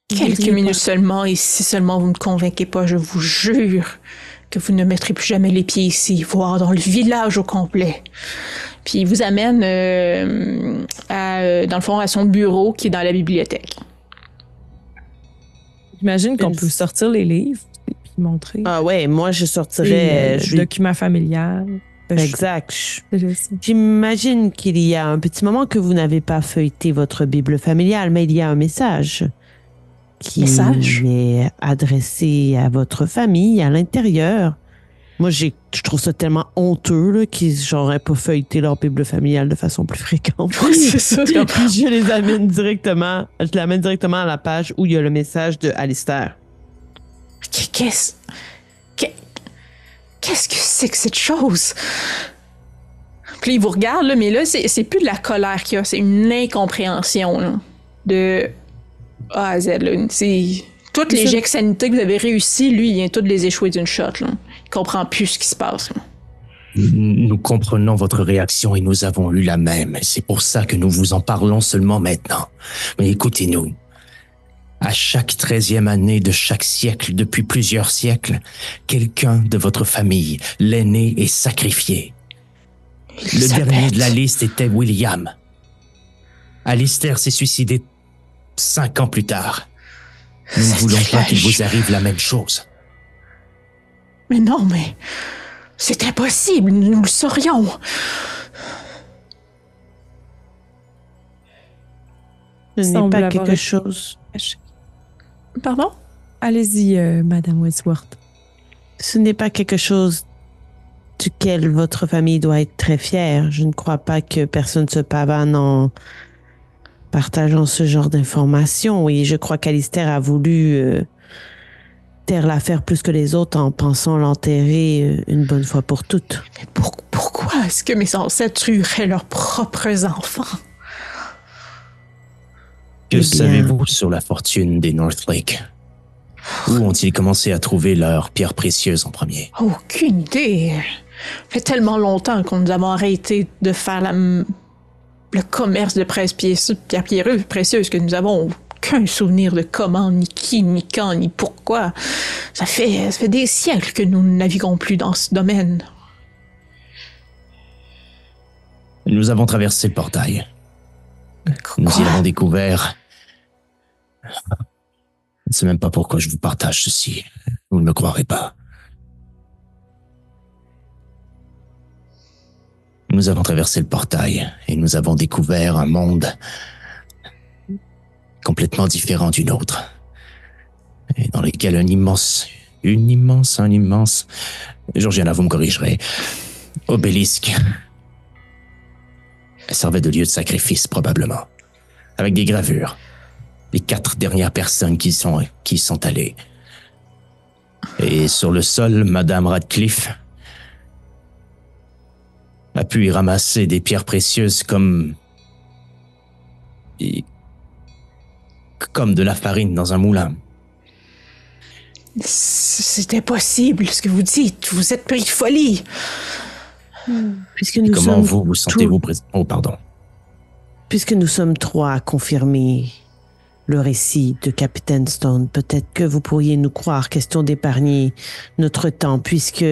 Quelques minutes seulement, et si seulement vous ne me convainquez pas, je vous jure que vous ne mettrez plus jamais les pieds ici, voire dans le village au complet. Puis il vous amène, dans le fond, à son bureau qui est dans la bibliothèque. J'imagine qu'on peut sortir les livres et puis montrer. Ah ouais, moi je sortirais... Document familial. Exact. J'imagine qu'il y a un petit moment que vous n'avez pas feuilleté votre Bible familiale, mais il y a un message qui est adressé à votre famille à l'intérieur. Moi, je trouve ça tellement honteux là, qu'ils n'auraient pas feuilleté leur Bible familiale de façon plus fréquente. Oui, c'est ça. Puis je l'amène directement à la page où il y a le message de Alistair. Qu'est-ce que c'est que cette chose? Puis il vous regarde, là, mais là, c'est plus de la colère qu'il y a, c'est une incompréhension là, de A à Z. Là. C'est toutes les jets de sanité que vous avez réussi, lui, il vient tous les échouer d'une shot. Là. Il comprend plus ce qui se passe. Là. Nous comprenons votre réaction et nous avons eu la même. C'est pour ça que nous vous en parlons seulement maintenant. Mais écoutez-nous. À chaque 13e année de chaque siècle, depuis plusieurs siècles, quelqu'un de votre famille, l'aîné, est sacrifié. Le dernier de la liste était William. Alistair s'est suicidé 5 ans plus tard. Nous ne voulons pas qu'il vous arrive la même chose. Mais non, mais c'est impossible, nous le saurions. Ce n'est pas quelque chose... Pardon? Allez-y, Madame Westworth. Ce n'est pas quelque chose duquel votre famille doit être très fière. Je ne crois pas que personne se pavane en partageant ce genre d'informations. Oui, je crois qu'Alistair a voulu taire l'affaire plus que les autres en pensant l'enterrer une bonne fois pour toutes. Mais pourquoi est-ce que mes ancêtres tueraient leurs propres enfants? Que savez-vous sur la fortune des Northlake? Où ont-ils commencé à trouver leurs pierres précieuses en premier? Aucune idée. Ça fait tellement longtemps qu'on nous avons arrêté de faire le commerce de pierres précieuses que nous avons aucun souvenir de comment, ni qui, ni quand, ni pourquoi. Ça fait des siècles que nous ne naviguons plus dans ce domaine. Nous avons traversé le portail. Nous y avons découvert... Je ne sais même pas pourquoi je vous partage ceci. Vous ne me croirez pas. Nous avons traversé le portail et nous avons découvert un monde complètement différent du nôtre. Et dans lequel un immense... Georgiana, vous me corrigerez. Obélisque servait de lieu de sacrifice, probablement. Avec des gravures. Les 4 dernières personnes qui sont allées. Et sur le sol, Madame Radcliffe a pu y ramasser des pierres précieuses comme de la farine dans un moulin. C'est impossible ce que vous dites. Vous êtes pris de folie. Puisque nous Comment sommes vous sentez-vous présent? Oh, pardon. Puisque nous sommes 3 à confirmer le récit de Capitaine Stone, peut-être que vous pourriez nous croire, question d'épargner notre temps, puisque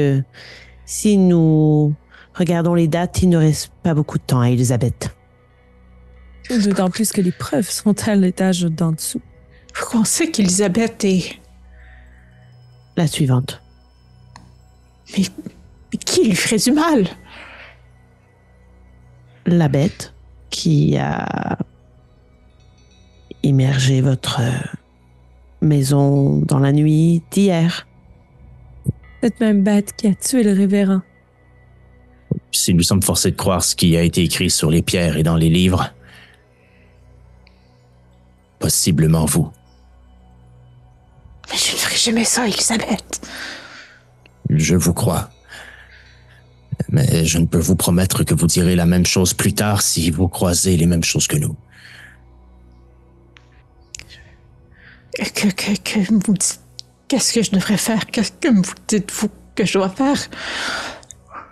si nous regardons les dates, il ne reste pas beaucoup de temps à Elisabeth. D'autant plus que les preuves sont à l'étage d'en dessous. Vous pensez qu'Elisabeth est... La suivante. Mais qui lui ferait du mal? la bête qui a immergé votre maison dans la nuit d'hier. Cette même bête qui a tué le révérend. Si nous sommes forcés de croire ce qui a été écrit sur les pierres et dans les livres, possiblement vous. Mais je ne ferai jamais ça, Elisabeth. Je vous crois. Mais je ne peux vous promettre que vous direz la même chose plus tard si vous croisez les mêmes choses que nous. Que vous dites... Qu'est-ce que je devrais faire? Que vous dites-vous que je dois faire?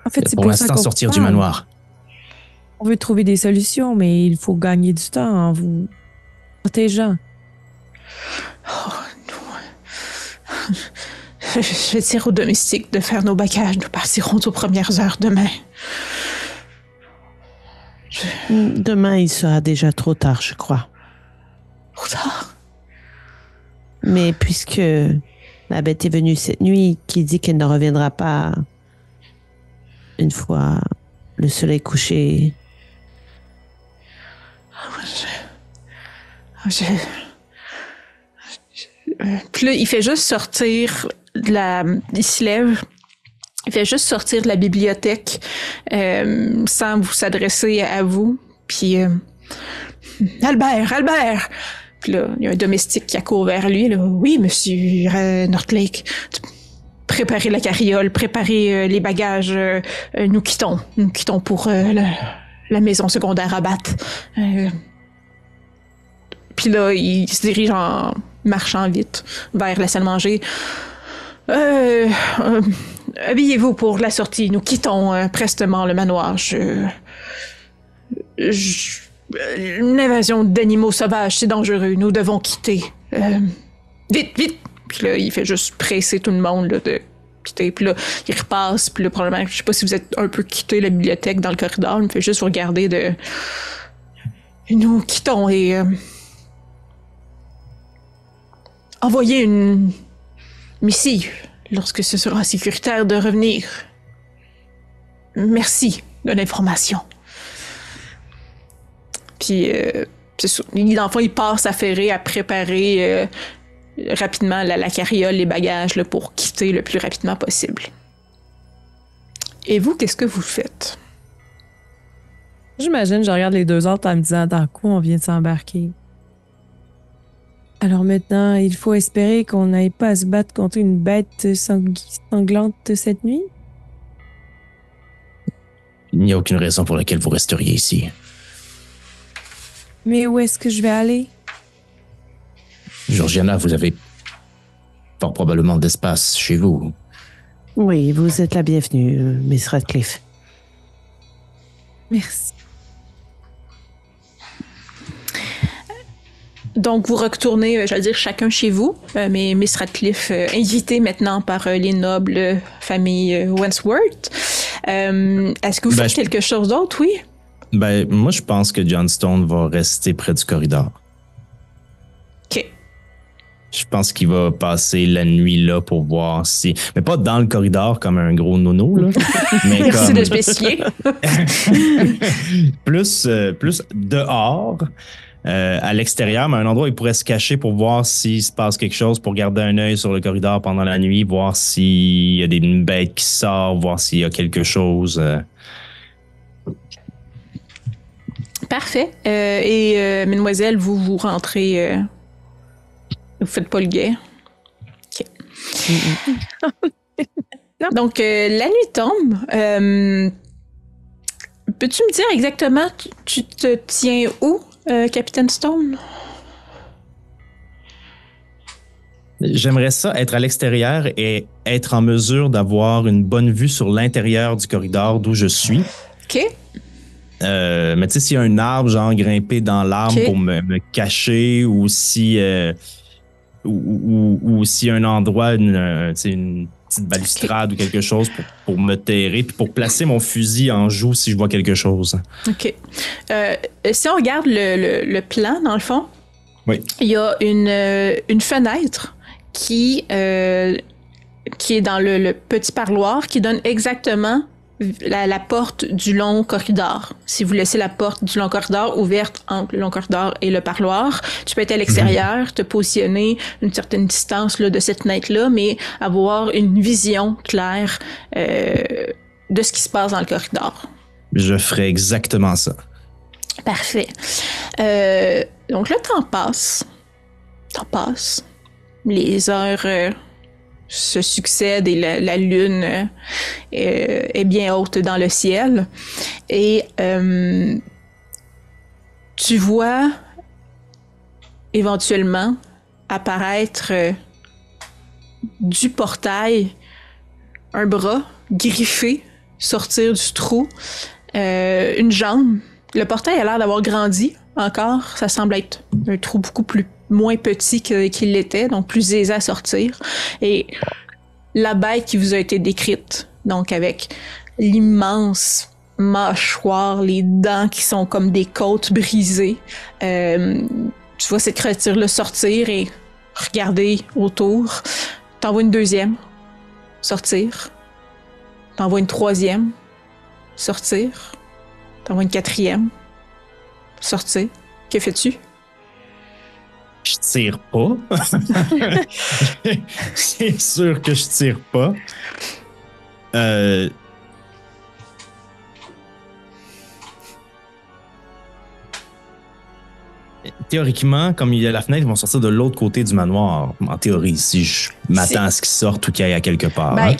En fait, c'est pour pour ça l'instant qu'on sortir parle. du manoir. On veut trouver des solutions, mais il faut gagner du temps en vous protégeant. Oh, non. Je vais dire aux domestiques de faire nos bagages. Nous partirons aux premières heures demain. Demain, il sera déjà trop tard, je crois. Trop tard? Mais puisque la bête est venue cette nuit, qui dit qu'elle ne reviendra pas une fois le soleil couché. Puis là, il fait juste sortir de la... Il se lève. Il fait juste sortir de la bibliothèque sans vous s'adresser à vous. Puis... Albert! Puis là, il y a un domestique qui accourt vers lui. Là. Oui, monsieur Northlake. Préparez la carriole, préparez les bagages. Nous quittons. Nous quittons pour la maison secondaire à Bath. Puis là, il se dirige en marchant vite vers la salle à manger. Habillez-vous pour la sortie. Nous quittons prestement le manoir. Une invasion d'animaux sauvages, c'est dangereux. Nous devons quitter. Vite! Puis là, il fait juste presser tout le monde là, de quitter. Puis là, il repasse. Puis là, probablement, je sais pas si vous êtes un peu quitté la bibliothèque dans le corridor. Il me fait juste vous regarder de... Nous quittons et... envoyez une missive lorsque ce sera sécuritaire de revenir. Merci de l'information. Puis, c'est ça. Dans le fond, il passe à ferrer, à préparer rapidement la carriole, les bagages là, pour quitter le plus rapidement possible. Et vous, qu'est-ce que vous faites? J'imagine, je regarde les deux autres en me disant dans quoi on vient de s'embarquer. Alors maintenant, il faut espérer qu'on n'aille pas à se battre contre une bête sanglante cette nuit? Il n'y a aucune raison pour laquelle vous resteriez ici. Mais où est-ce que je vais aller? Georgiana, vous avez fort probablement d'espace chez vous. Oui, vous êtes la bienvenue, Miss Radcliffe. Merci. Donc, vous retournez, j'allais dire, chacun chez vous, mais Miss Radcliffe, invitée maintenant par les nobles familles Wentworth. Est-ce que vous faites quelque chose d'autre, oui? Moi, je pense que Johnstone va rester près du corridor. OK. Je pense qu'il va passer la nuit là pour voir si... Mais pas dans le corridor comme un gros nono, là. Mais Merci comme... de spécifier. plus dehors, à l'extérieur, mais un endroit où il pourrait se cacher pour voir s'il se passe quelque chose, pour garder un œil sur le corridor pendant la nuit, voir s'il y a des bêtes qui sortent, voir s'il y a quelque chose... Parfait. Et mesdemoiselles, vous rentrez... vous faites pas le guet. OK. Donc, la nuit tombe. Peux-tu me dire exactement, tu te tiens où, Capitaine Stone? J'aimerais ça être à l'extérieur et être en mesure d'avoir une bonne vue sur l'intérieur du corridor d'où je suis. OK. Mais tu sais, s'il y a un arbre, genre grimpé dans l'arbre pour me cacher, ou si ou s'il y a un endroit, une petite balustrade ou quelque chose pour me terrer, puis pour placer mon fusil en joue si je vois quelque chose. OK. Si on regarde le plan, dans le fond, oui. Il y a une fenêtre qui est dans le petit parloir qui donne exactement la porte du long corridor. Si vous laissez la porte du long corridor ouverte entre le long corridor et le parloir, tu peux être à l'extérieur, te positionner une certaine distance là, de cette fenêtre-là, mais avoir une vision claire de ce qui se passe dans le corridor. Je ferai exactement ça. Parfait. Donc le temps passe. Les heures se succèdent et la lune est bien haute dans le ciel. Et tu vois éventuellement apparaître du portail un bras griffé sortir du trou, une jambe. Le portail a l'air d'avoir grandi encore. Ça semble être un trou beaucoup moins petit qu'il l'était, donc plus aisé à sortir. Et la bête qui vous a été décrite, donc avec l'immense mâchoire, les dents qui sont comme des côtes brisées. Tu vois cette créature-là sortir et regarder autour. T'en vois une deuxième sortir. T'en vois une troisième sortir. T'en vois une quatrième sortir. Que fais-tu? Je tire pas. C'est sûr que je tire pas. Théoriquement, comme il y a la fenêtre, ils vont sortir de l'autre côté du manoir. En théorie, si je m'attends à ce qu'ils sortent ou qu'ils aillent à quelque part. Ben,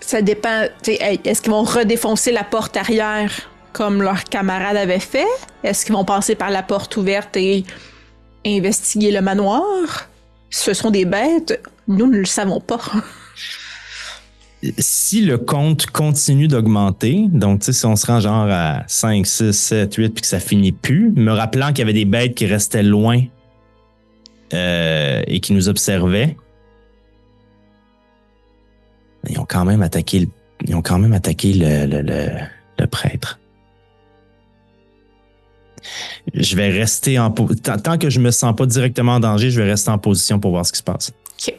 ça dépend. Est-ce qu'ils vont redéfoncer la porte arrière comme leurs camarades avaient fait? Est-ce qu'ils vont passer par la porte ouverte et investiguer le manoir? Ce sont des bêtes. Nous ne le savons pas. Si le compte continue d'augmenter, donc si on se rend genre à 5, 6, 7, 8 puis que ça finit plus, me rappelant qu'il y avait des bêtes qui restaient loin et qui nous observaient, ils ont quand même attaqué le prêtre. Je vais rester tant que je me sens pas directement en danger, je vais rester en position pour voir ce qui se passe. OK.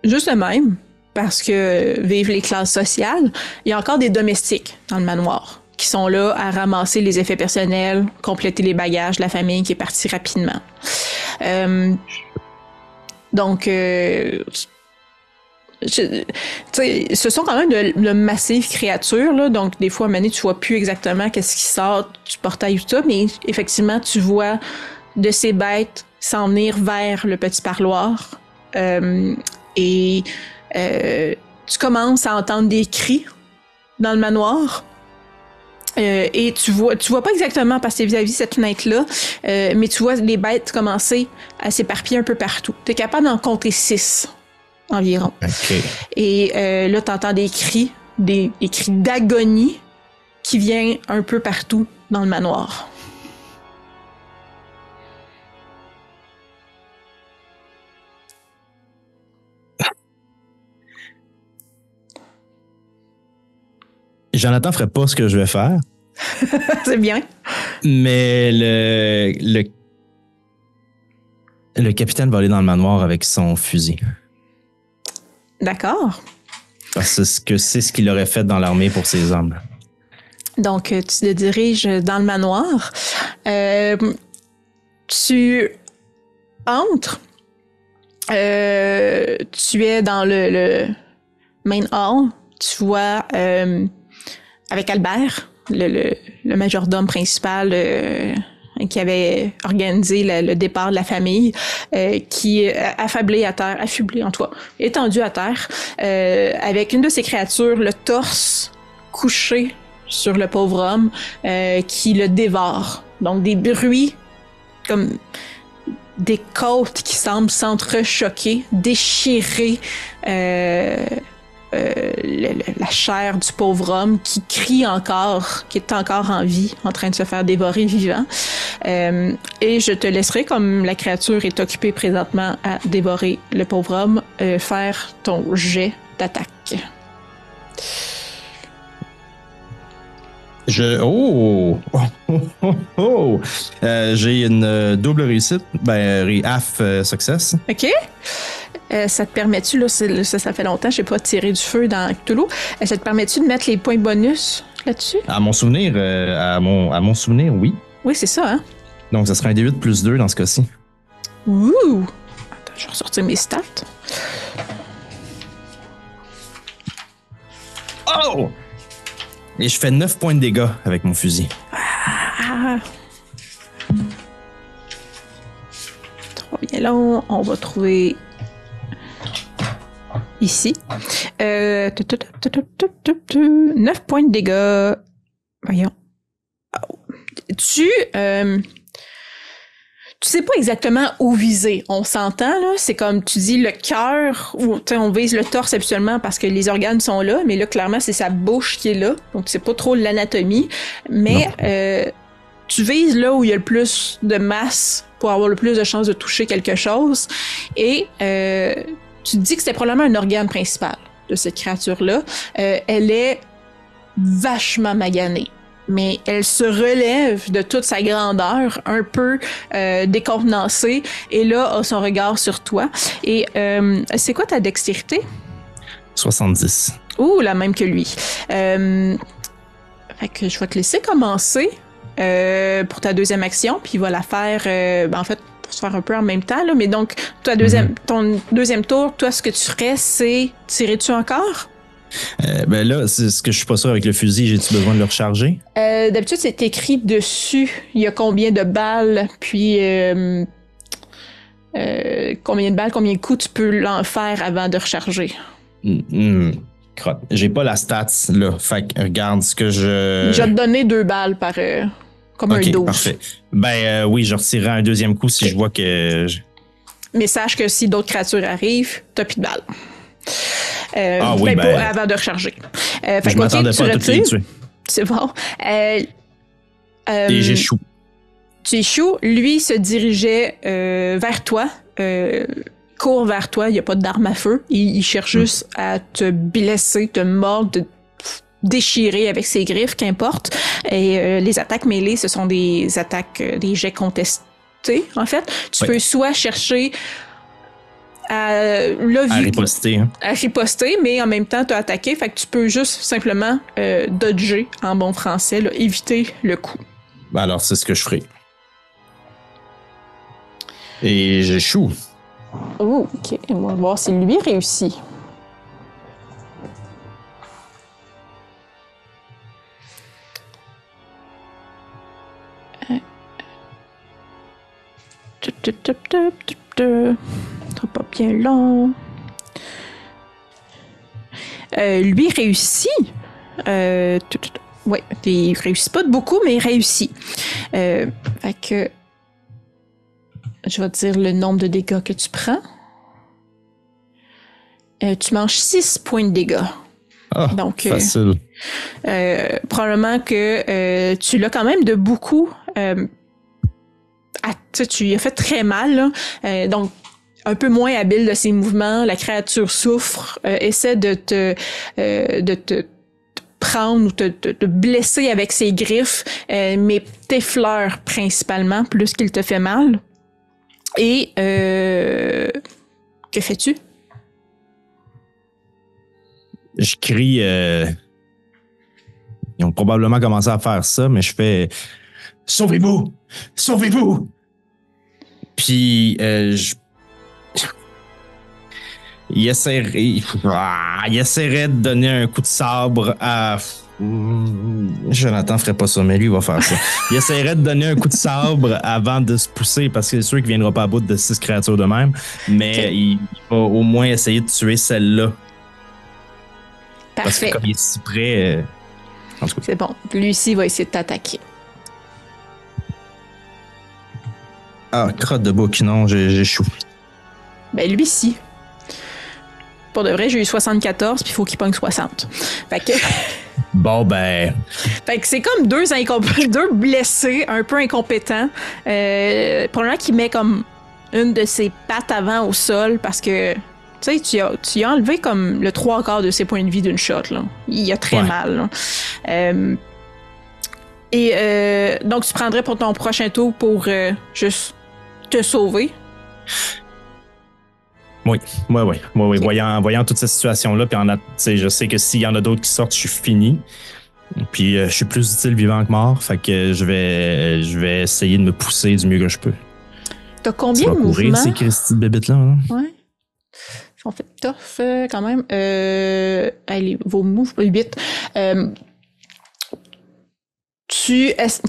Juste de même, parce que vivent les classes sociales, il y a encore des domestiques dans le manoir qui sont là à ramasser les effets personnels, compléter les bagages de la famille qui est partie rapidement. Donc, ce sont quand même de massives créatures, là, donc des fois, à un moment donné, tu vois plus exactement qu'est-ce qui sort du portail ou tout ça, mais effectivement, tu vois de ces bêtes s'en venir vers le petit parloir. Et tu commences à entendre des cris dans le manoir. Et tu vois pas exactement parce que c'est vis-à-vis cette fenêtre-là, mais tu vois les bêtes commencer à s'éparpiller un peu partout. Tu es capable d'en compter 6 environ. Okay. Et là, tu entends des cris d'agonie qui viennent un peu partout dans le manoir. Jonathan ferait pas ce que je vais faire. C'est bien. Mais le capitaine va aller dans le manoir avec son fusil. D'accord. Parce que c'est ce qu'il aurait fait dans l'armée pour ses hommes. Donc, tu te diriges dans le manoir. Tu entres. Tu es dans le main hall. Tu vois avec Albert, le majordome principal qui avait organisé le départ de la famille, qui est affublé à terre, étendu à terre, avec une de ces créatures, le torse couché sur le pauvre homme, qui le dévore. Donc des bruits comme des côtes qui semblent s'entrechoquer, déchirer la chair du pauvre homme qui crie encore, qui est encore en vie, en train de se faire dévorer vivant. Et je te laisserai, comme la créature est occupée présentement à dévorer le pauvre homme, faire ton jet d'attaque. J'ai une double réussite, half success. OK. Ça te permet-tu, là, ça fait longtemps, je n'ai pas tiré du feu dans Cthulhu, ça te permet-tu de mettre les points bonus là-dessus? À mon souvenir, oui. Oui, c'est ça, hein? Donc, ça serait un D8 plus 2 dans ce cas-ci. Ouh! Attends, je vais ressortir mes stats. Oh! Et je fais 9 points de dégâts avec mon fusil. Ah! Trop bien long. On va trouver ici. 9 points de dégâts. Voyons. Tu sais pas exactement où viser. On s'entend, là. C'est comme tu dis le cœur, ou on vise le torse habituellement parce que les organes sont là, mais là, clairement, c'est sa bouche qui est là. Donc, c'est pas trop l'anatomie. Mais tu vises là où il y a le plus de masse pour avoir le plus de chances de toucher quelque chose. Et tu te dis que c'était probablement un organe principal de cette créature-là. Elle est vachement maganée. Mais elle se relève de toute sa grandeur, un peu décontenancée, et là, a son regard sur toi. Et c'est quoi ta dextérité? 70. Ouh, la même que lui. Fait que je vais te laisser commencer pour ta deuxième action, puis il va la faire, en fait, pour se faire un peu en même temps, là. Mais donc, ton deuxième tour, toi, ce que tu ferais, c'est tirer dessus encore? Ben là, c'est ce que je suis pas sûr avec le fusil, j'ai-tu besoin de le recharger? D'habitude, c'est écrit dessus. Il y a combien de balles, puis combien de balles, combien de coups tu peux l'en faire avant de recharger. Crotte. J'ai pas la stats, là. Fait que regarde ce que je... Je vais te donner 2 balles par... comme un 12. Parfait. Ben oui, je retirerai un deuxième coup si je vois que... Mais sache que si d'autres créatures arrivent, t'as plus de balles. Oui, avant de recharger. Fait je m'attendais pas à toutes les tuer. C'est bon. Et j'échoue. Tu échoues. Lui se dirigeait vers toi, court vers toi. Il n'y a pas d'arme à feu. Il cherche juste à te blesser, te mordre, te déchirer avec ses griffes, qu'importe. Et les attaques mêlées, ce sont des attaques, des jets contestés, en fait. Tu peux soit chercher à riposter. Hein. À riposter, mais en même temps, t'as attaqué. Fait que tu peux juste simplement dodger, en bon français, là, éviter le coup. Ben alors, c'est ce que je ferai. Et j'échoue. Oh, OK. On va voir si lui réussit. Pas bien long. Lui réussit. Ouais, il réussit pas de beaucoup, mais il réussit. Fait que je vais te dire le nombre de dégâts que tu prends. Tu manges 6 points de dégâts. Donc, facile. Probablement que tu l'as quand même de beaucoup. Tu lui as fait très mal, là. Donc, un peu moins habile de ses mouvements, la créature souffre, essaie de te prendre ou te blesser avec ses griffes, mais t'effleure principalement plus qu'il te fait mal. Et que fais-tu? Je crie. Ils ont probablement commencé à faire ça, mais je fais sauvez-vous! Sauvez-vous! Puis il essaierait de donner un coup de sabre à... Jonathan ferait pas ça, mais lui, il va faire ça. Il essaierait de donner un coup de sabre avant de se pousser, parce que c'est sûr qu'il viendra pas à bout de 6 créatures de même, mais il va au moins essayer de tuer celle-là. Parfait. Parce que comme il est si près... en tout cas. C'est bon. Lui-ci va essayer de t'attaquer. Ah, crotte de bouc, non, j'échoue. Ben, lui-ci. Pour de vrai, j'ai eu 74, puis il faut qu'il pogne 60. Fait que... Bon, ben... Fait que c'est comme deux blessés, un peu incompétents. Probablement qu'il met comme une de ses pattes avant au sol, parce que, tu sais, tu as enlevé comme le 3/4 de ses points de vie d'une shot, là. Il a très mal, là. Donc, tu prendrais pour ton prochain tour pour juste te sauver. Oui. Voyant toute cette situation-là, puis je sais que s'il y en a d'autres qui sortent, je suis fini. Puis je suis plus utile vivant que mort, fait que je vais essayer de me pousser du mieux que je peux. T'as combien de courir, mouvements? ces Christy de bébites-là. Hein? Ouais. Ils ont fait tough quand même. Allez, vos mouvements, 8.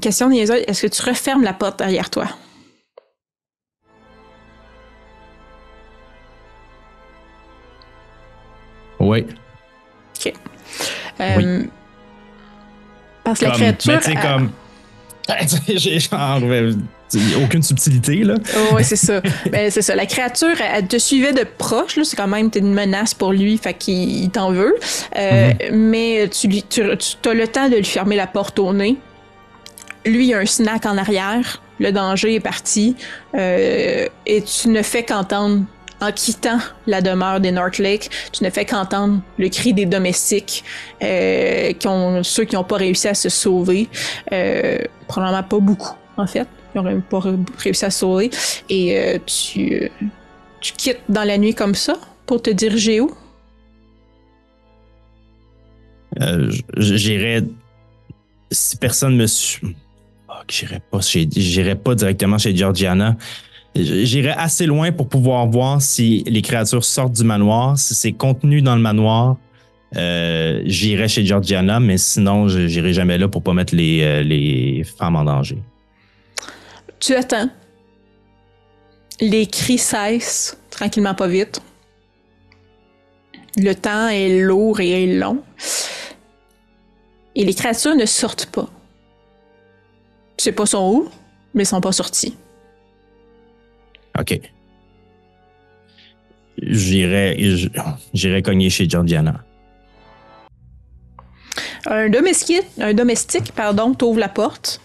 Question niaiseuse, est-ce que tu refermes la porte derrière toi? Oui. OK. Oui. Parce que la créature... J'ai genre... aucune subtilité, là. Oui, c'est ça. Ben, c'est ça. La créature, elle te suivait de proche, là. C'est quand même une menace pour lui, fait qu'il t'en veut. Mais tu as le temps de lui fermer la porte au nez. Lui, il a un snack en arrière. Le danger est parti. Et tu ne fais qu'entendre, en quittant la demeure des Northlake, tu ne fais qu'entendre le cri des domestiques, ceux qui n'ont pas réussi à se sauver. Probablement pas beaucoup, en fait. Ils n'ont même pas réussi à se sauver. Et tu quittes dans la nuit comme ça pour te diriger où? J'irai... Si personne me suit... J'irai pas directement chez Georgiana. J'irai assez loin pour pouvoir voir si les créatures sortent du manoir. Si c'est contenu dans le manoir, j'irai chez Georgiana, mais sinon, j'irai jamais là pour pas mettre les femmes en danger. Tu attends. Les cris cessent, tranquillement pas vite. Le temps est lourd et long. Et les créatures ne sortent pas. Je sais pas sont où, mais ils sont pas sortis. OK. J'irai cogner chez Georgiana. Un domestique, t'ouvre la porte,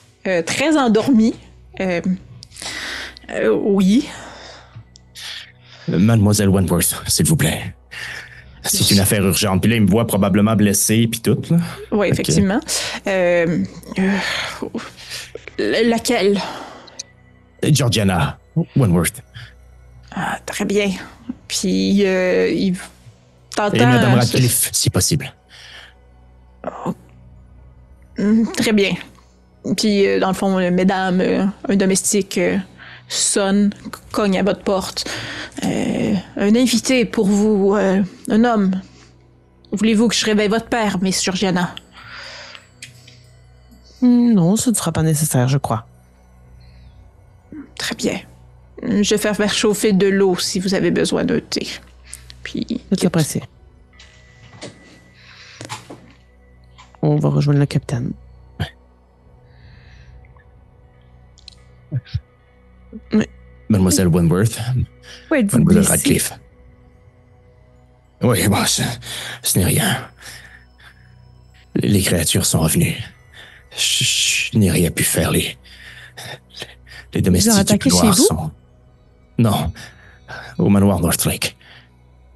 très endormi. Oui. Mademoiselle Wentworth, s'il vous plaît. C'est une affaire urgente. Puis là, il me voit probablement blessé, puis tout, là. Oui, effectivement. Laquelle? Georgiana Wentworth. Ah, très bien. Puis, il t'entend... Et Madame Radcliffe, si possible. Oh. Très bien. Puis, dans le fond, mesdames, un domestique sonne, cogne à votre porte. Un invité pour vous, un homme. Voulez-vous que je réveille votre père, Miss Georgiana? Non, ce ne sera pas nécessaire, je crois. Très bien. Je vais faire chauffer de l'eau si vous avez besoin d'un thé. Puis... Tout apprécié. On va rejoindre le capitaine. Oui. Mademoiselle Wentworth. Oui, Mademoiselle Radcliffe. Oui, bon, ce n'est rien. Les créatures sont revenues. Je n'ai rien pu faire. Les domestiques du couloir sont... Non, au manoir Northlake.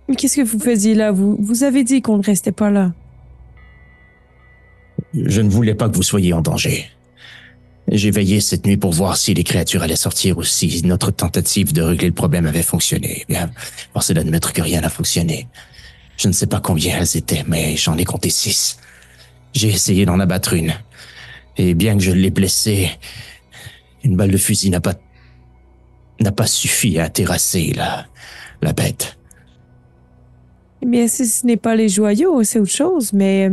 Mais qu'est-ce que vous faisiez là? Vous avez dit qu'on ne restait pas là. Je ne voulais pas que vous soyez en danger. J'ai veillé cette nuit pour voir si les créatures allaient sortir ou si notre tentative de régler le problème avait fonctionné. Bien, force est d'admettre que rien n'a fonctionné. Je ne sais pas combien elles étaient, mais j'en ai compté 6. J'ai essayé d'en abattre une. Et bien que je l'ai blessée, une balle de fusil n'a pas suffi à terrasser la bête. Mais si ce n'est pas les joyaux, c'est autre chose, mais...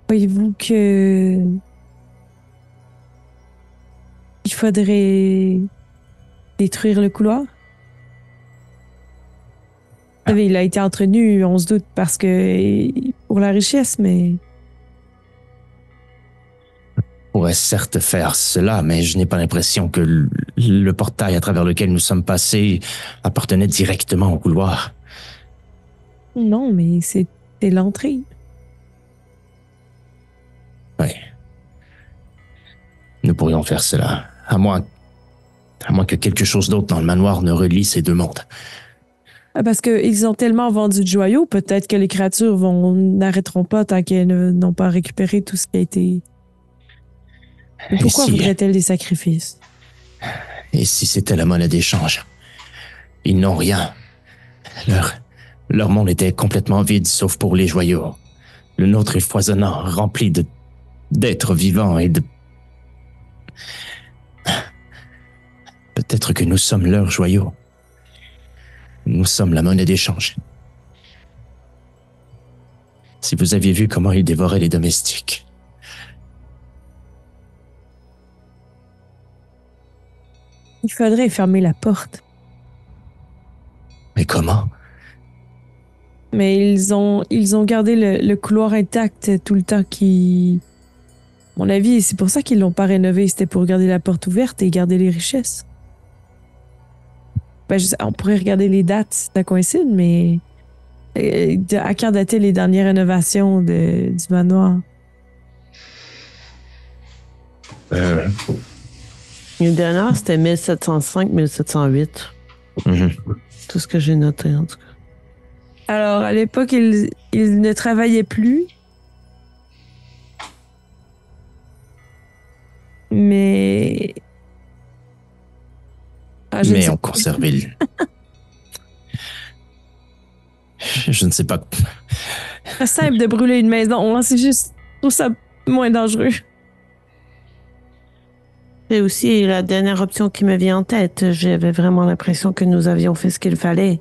voyez-vous que... il faudrait détruire le couloir? Vous savez, il a été entretenu, on se doute, parce que... pour la richesse, mais... On pourrait certes faire cela, mais je n'ai pas l'impression que le portail à travers lequel nous sommes passés appartenait directement au couloir. Non, mais c'est l'entrée. Oui. Nous pourrions faire cela, à moins que quelque chose d'autre dans le manoir ne relie ces deux mondes. Parce qu'ils ont tellement vendu de joyaux, peut-être que les créatures n'arrêteront pas tant qu'elles n'ont pas récupéré tout ce qui a été... Mais pourquoi voudraient-elles des sacrifices? Et si c'était la monnaie d'échange? Ils n'ont rien. Leur monde était complètement vide, sauf pour les joyaux. Le nôtre est foisonnant, rempli d'êtres vivants et de... Peut-être que nous sommes leurs joyaux. Nous sommes la monnaie d'échange. Si vous aviez vu comment ils dévoraient les domestiques. Il faudrait fermer la porte. Mais comment? Mais ils ont gardé le couloir intact tout le temps qui... À mon avis, c'est pour ça qu'ils l'ont pas rénové. C'était pour garder la porte ouverte et garder les richesses. Ben, on pourrait regarder les dates si ça coïncide, mais... à quand dataient les dernières rénovations du manoir? Les dernières, c'était 1705-1708. Tout ce que j'ai noté, en tout cas. Alors, à l'époque, ils ne travaillaient plus. Mais... Mais on conservait le... Je ne sais pas. C'est simple de brûler une maison. C'est juste... Je trouve ça moins dangereux. C'est aussi la dernière option qui me vient en tête. J'avais vraiment l'impression que nous avions fait ce qu'il fallait.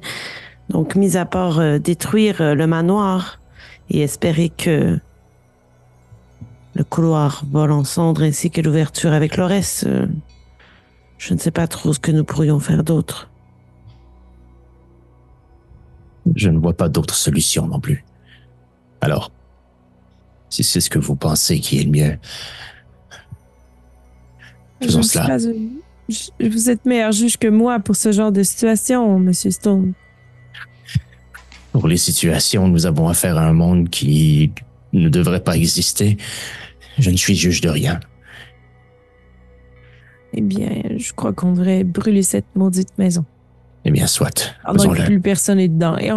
Donc, mis à part détruire le manoir et espérer que le couloir vole en cendres ainsi que l'ouverture avec le reste, je ne sais pas trop ce que nous pourrions faire d'autre. Je ne vois pas d'autre solution non plus. Alors, si c'est ce que vous pensez qui est le mieux, faisons cela. Vous êtes meilleur juge que moi pour ce genre de situation, Monsieur Stone. Pour les situations, nous avons affaire à un monde qui ne devrait pas exister. Je ne suis juge de rien. Eh bien, je crois qu'on devrait brûler cette maudite maison. Eh bien, soit. Pendant que plus personne n'est dedans. Et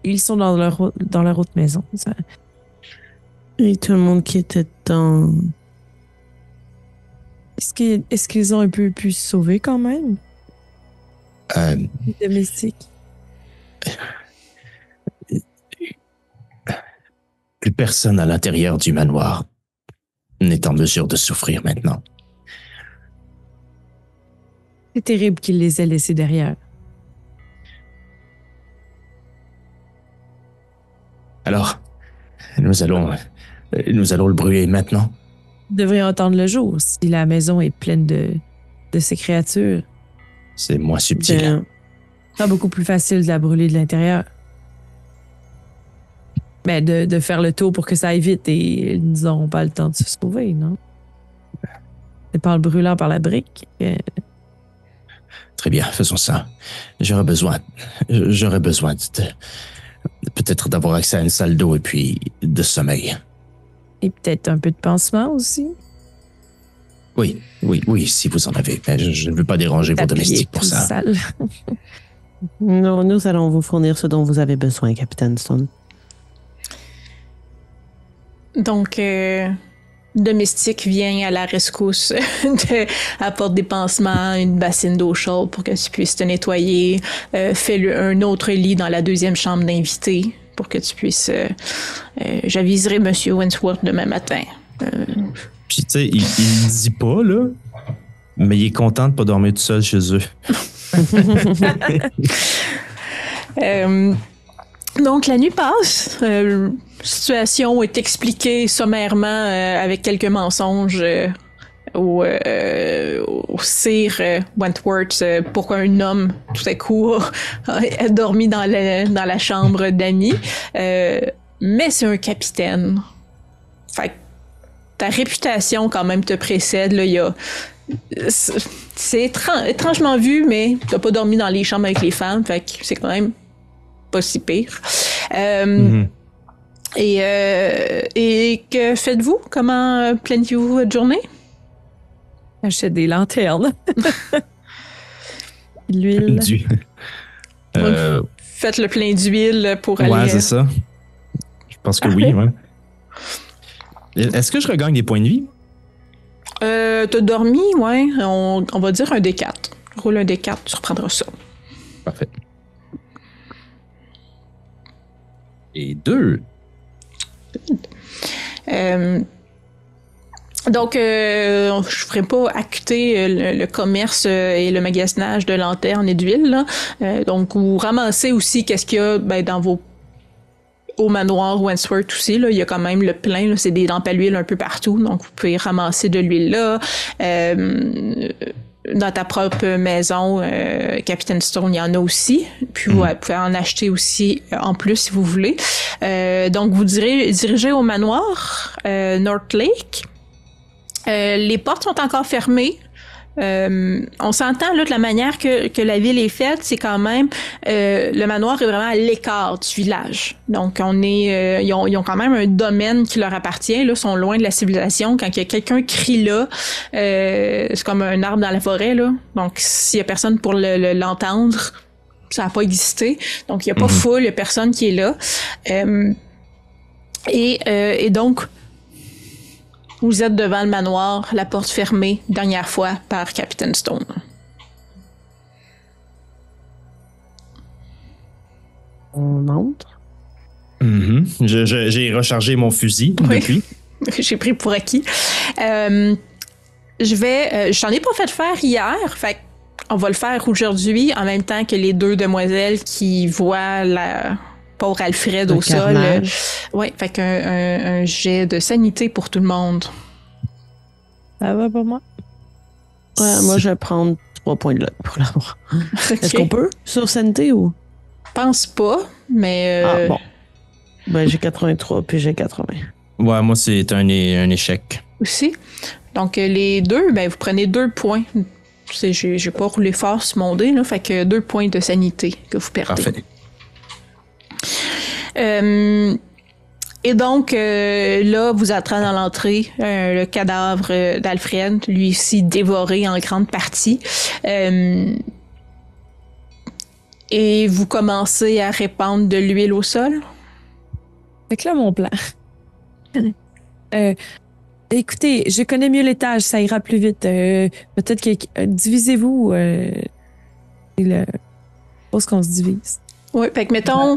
ils sont dans leur autre maison. Ça... Et tout le monde qui était dedans... Est-ce qu'ils ont un peu pu se sauver quand même? Les domestiques. Plus personne à l'intérieur du manoir n'est en mesure de souffrir maintenant. C'est terrible qu'ils les aient laissés derrière. Alors, nous allons le brûler maintenant. Vous devriez entendre le jour si la maison est pleine de ces créatures. C'est moins subtil. C'est beaucoup plus facile de la brûler de l'intérieur. Mais de faire le tour pour que ça aille vite et ils n'auront pas le temps de se sauver, non? C'est par le brûlant par la brique. Très bien, faisons ça. J'aurais besoin de peut-être d'avoir accès à une salle d'eau et puis de sommeil. Et peut-être un peu de pansement aussi? Oui, si vous en avez. Mais je ne veux pas déranger vos domestiques pour ça. Sale. Non, nous allons vous fournir ce dont vous avez besoin, Capitaine Stone. Donc, domestique vient à la rescousse, apporte des pansements, une bassine d'eau chaude pour que tu puisses te nettoyer, fais un autre lit dans la deuxième chambre d'invités pour que tu puisses... j'aviserai Monsieur Wentworth demain matin. Puis tu sais, il dit pas, là, mais il est content de pas dormir tout seul chez eux. Donc, la nuit passe. Situation est expliquée sommairement avec quelques mensonges au sire Wentworth pourquoi un homme, tout à coup, a dormi dans la chambre d'Annie. Mais c'est un capitaine. Fait que ta réputation, quand même, te précède. Là, c'est étrangement vu, mais t'as pas dormi dans les chambres avec les femmes. Fait que c'est quand même pas si pire. Et que faites-vous? Comment planifiez-vous votre journée? J'achète des lanternes. L'huile. Faites le plein d'huile pour aller... Ouais, c'est ça. Je pense que oui, ouais. Est-ce que je regagne des points de vie? T'as dormi, ouais. On va dire un D4. Roule un D4, tu reprendras ça. Parfait. Et 2. Donc, je ne ferai pas accuter le commerce et le magasinage de lanternes et d'huile. Là. Donc, vous ramassez aussi qu'est-ce qu'il y a dans vos au manoir Wentworth aussi. Là, il y a quand même le plein. Là, c'est des lampes à l'huile un peu partout. Donc, vous pouvez ramasser de l'huile là. Dans ta propre maison, Capitaine Stone, il y en a aussi. Puis vous pouvez en acheter aussi en plus si vous voulez. Donc, vous dirigez au manoir North Lake. Les portes sont encore fermées. On s'entend là de la manière que la ville est faite, c'est quand même le manoir est vraiment à l'écart du village. Donc on est ils ont quand même un domaine qui leur appartient, là, sont loin de la civilisation. Quand il y a quelqu'un qui crie là, c'est comme un arbre dans la forêt là. Donc s'il y a personne pour l'entendre, ça n'a pas existé. Donc il y a pas foule, il y a personne qui est là. Et donc vous êtes devant le manoir, la porte fermée, dernière fois, par Capitaine Stone. On entre. J'ai rechargé mon fusil depuis. J'ai pris pour acquis. J'en ai pas fait faire hier, fait on va le faire aujourd'hui, en même temps que les deux demoiselles qui voient la pauvre Alfred au sol. Oui, fait qu'un jet de sanité pour tout le monde. Ça va pour moi? Ouais, moi, je vais prendre 3 points de luck pour l'avoir. Okay. Est-ce qu'on peut? Sur sanité ou? Pense pas, mais... Ah, bon. Ben, j'ai 83 puis j'ai 80. Ouais, moi, c'est un échec. Aussi. Donc, les deux, vous prenez 2 points. J'ai pas roulé fort sur mon dé, là, fait que 2 points de sanité que vous perdez. Parfait. Et donc, là, vous entrez dans l'entrée, le cadavre d'Alfred, lui aussi dévoré en grande partie. Et vous commencez à répandre de l'huile au sol. Fait que là, mon plan. Écoutez, je connais mieux l'étage, ça ira plus vite. Peut-être que divisez-vous. Je pense qu'on se divise. Oui, fait que mettons,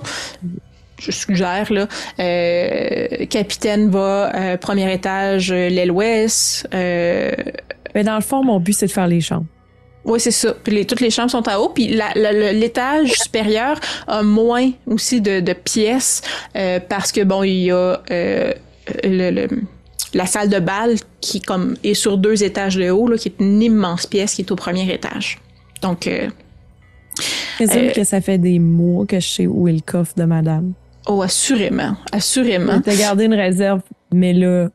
je suggère, là, capitaine va premier étage, l'aile ouest. Mais dans le fond, mon but, c'est de faire les chambres. Oui, c'est ça. Puis toutes les chambres sont en haut. Puis l'étage supérieur a moins aussi de pièces parce que, bon, il y a la salle de bal qui est sur 2 étages de haut, là, qui est une immense pièce qui est au premier étage. Donc... présume que ça fait des mois que je sais où est le coffre de madame. Oh, assurément. Assurément. T'as gardé une réserve, mais là,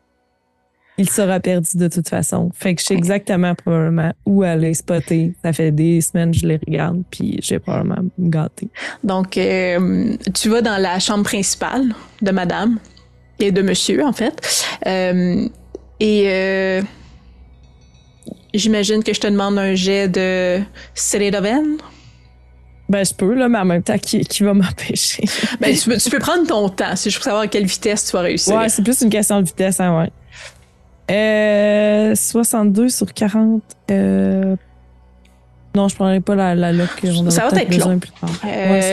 il sera perdu de toute façon. Fait que je sais exactement probablement où aller spotter. Ça fait des semaines que je les regarde, puis j'ai probablement me gâté. Donc, tu vas dans la chambre principale de madame et de monsieur, en fait. J'imagine que je te demande un jet de Slate of Hand. Ben, je peux, là, mais en même temps, qui va m'empêcher? Ben, tu peux prendre ton temps, si je veux savoir à quelle vitesse tu vas réussir. Ouais, c'est plus une question de vitesse, hein, ouais. 62 sur 40. Non, je prendrai pas la lock. Ça va être long. Plus tard.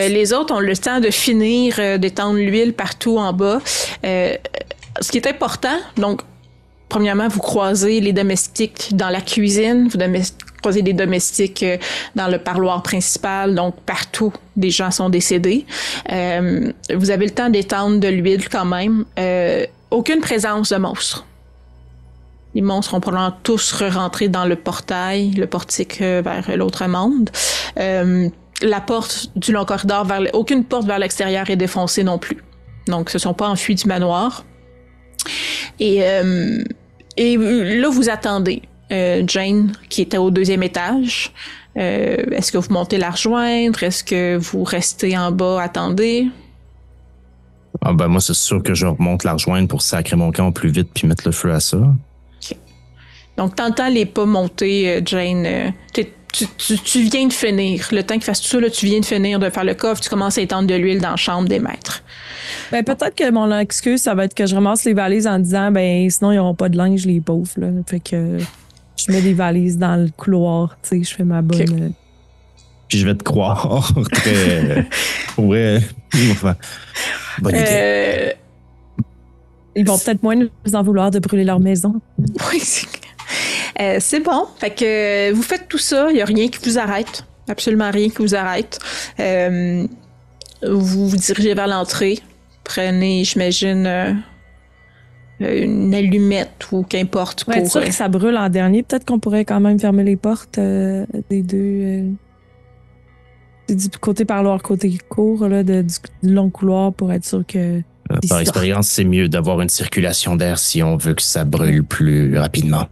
Les autres ont le temps de finir d'étendre l'huile partout en bas. Ce qui est important, donc, premièrement, vous croisez les domestiques dans la cuisine, vous croisez des domestiques dans le parloir principal, donc partout, des gens sont décédés. Vous avez le temps d'étendre de l'huile quand même. Aucune présence de monstres. Les monstres ont probablement tous re-rentré dans le portail, le portique vers l'autre monde. La porte du long corridor, aucune porte vers l'extérieur est défoncée non plus. Donc, ce ne sont pas enfuis du manoir. Et là, vous attendez Jane, qui était au 2e étage. Est-ce que vous montez la rejoindre? Est-ce que vous restez en bas, attendez? Ah ben moi, c'est sûr que je remonte la rejoindre pour sacrer mon camp plus vite puis mettre le feu à ça. Okay. Donc, t'entends les pas monter, Jane. Tu viens de finir. Le temps qu'il fasse tout ça, là, tu viens de finir de faire le coffre. Tu commences à étendre de l'huile dans la chambre des maîtres. Ben, peut-être que mon excuse, ça va être que je ramasse les valises en disant, ben, sinon, ils n'auront pas de linge, les pauvres, là. Fait que je mets des valises dans le couloir, tu sais, je fais ma bonne... Puis je vais te croire. Très... ouais. Enfin, bonne idée. Ils vont peut-être moins nous en vouloir de brûler leur maison. Oui, c'est bon. Fait que vous faites tout ça, il n'y a rien qui vous arrête. Absolument rien qui vous arrête. Vous vous dirigez vers l'entrée. Prenez, j'imagine, une allumette ou qu'importe. Ouais, pour sûr que ça brûle en dernier. Peut-être qu'on pourrait quand même fermer les portes des deux... du côté parloir, côté cour, là, du long couloir pour être sûr que... Par expérience, c'est mieux d'avoir une circulation d'air si on veut que ça brûle plus rapidement.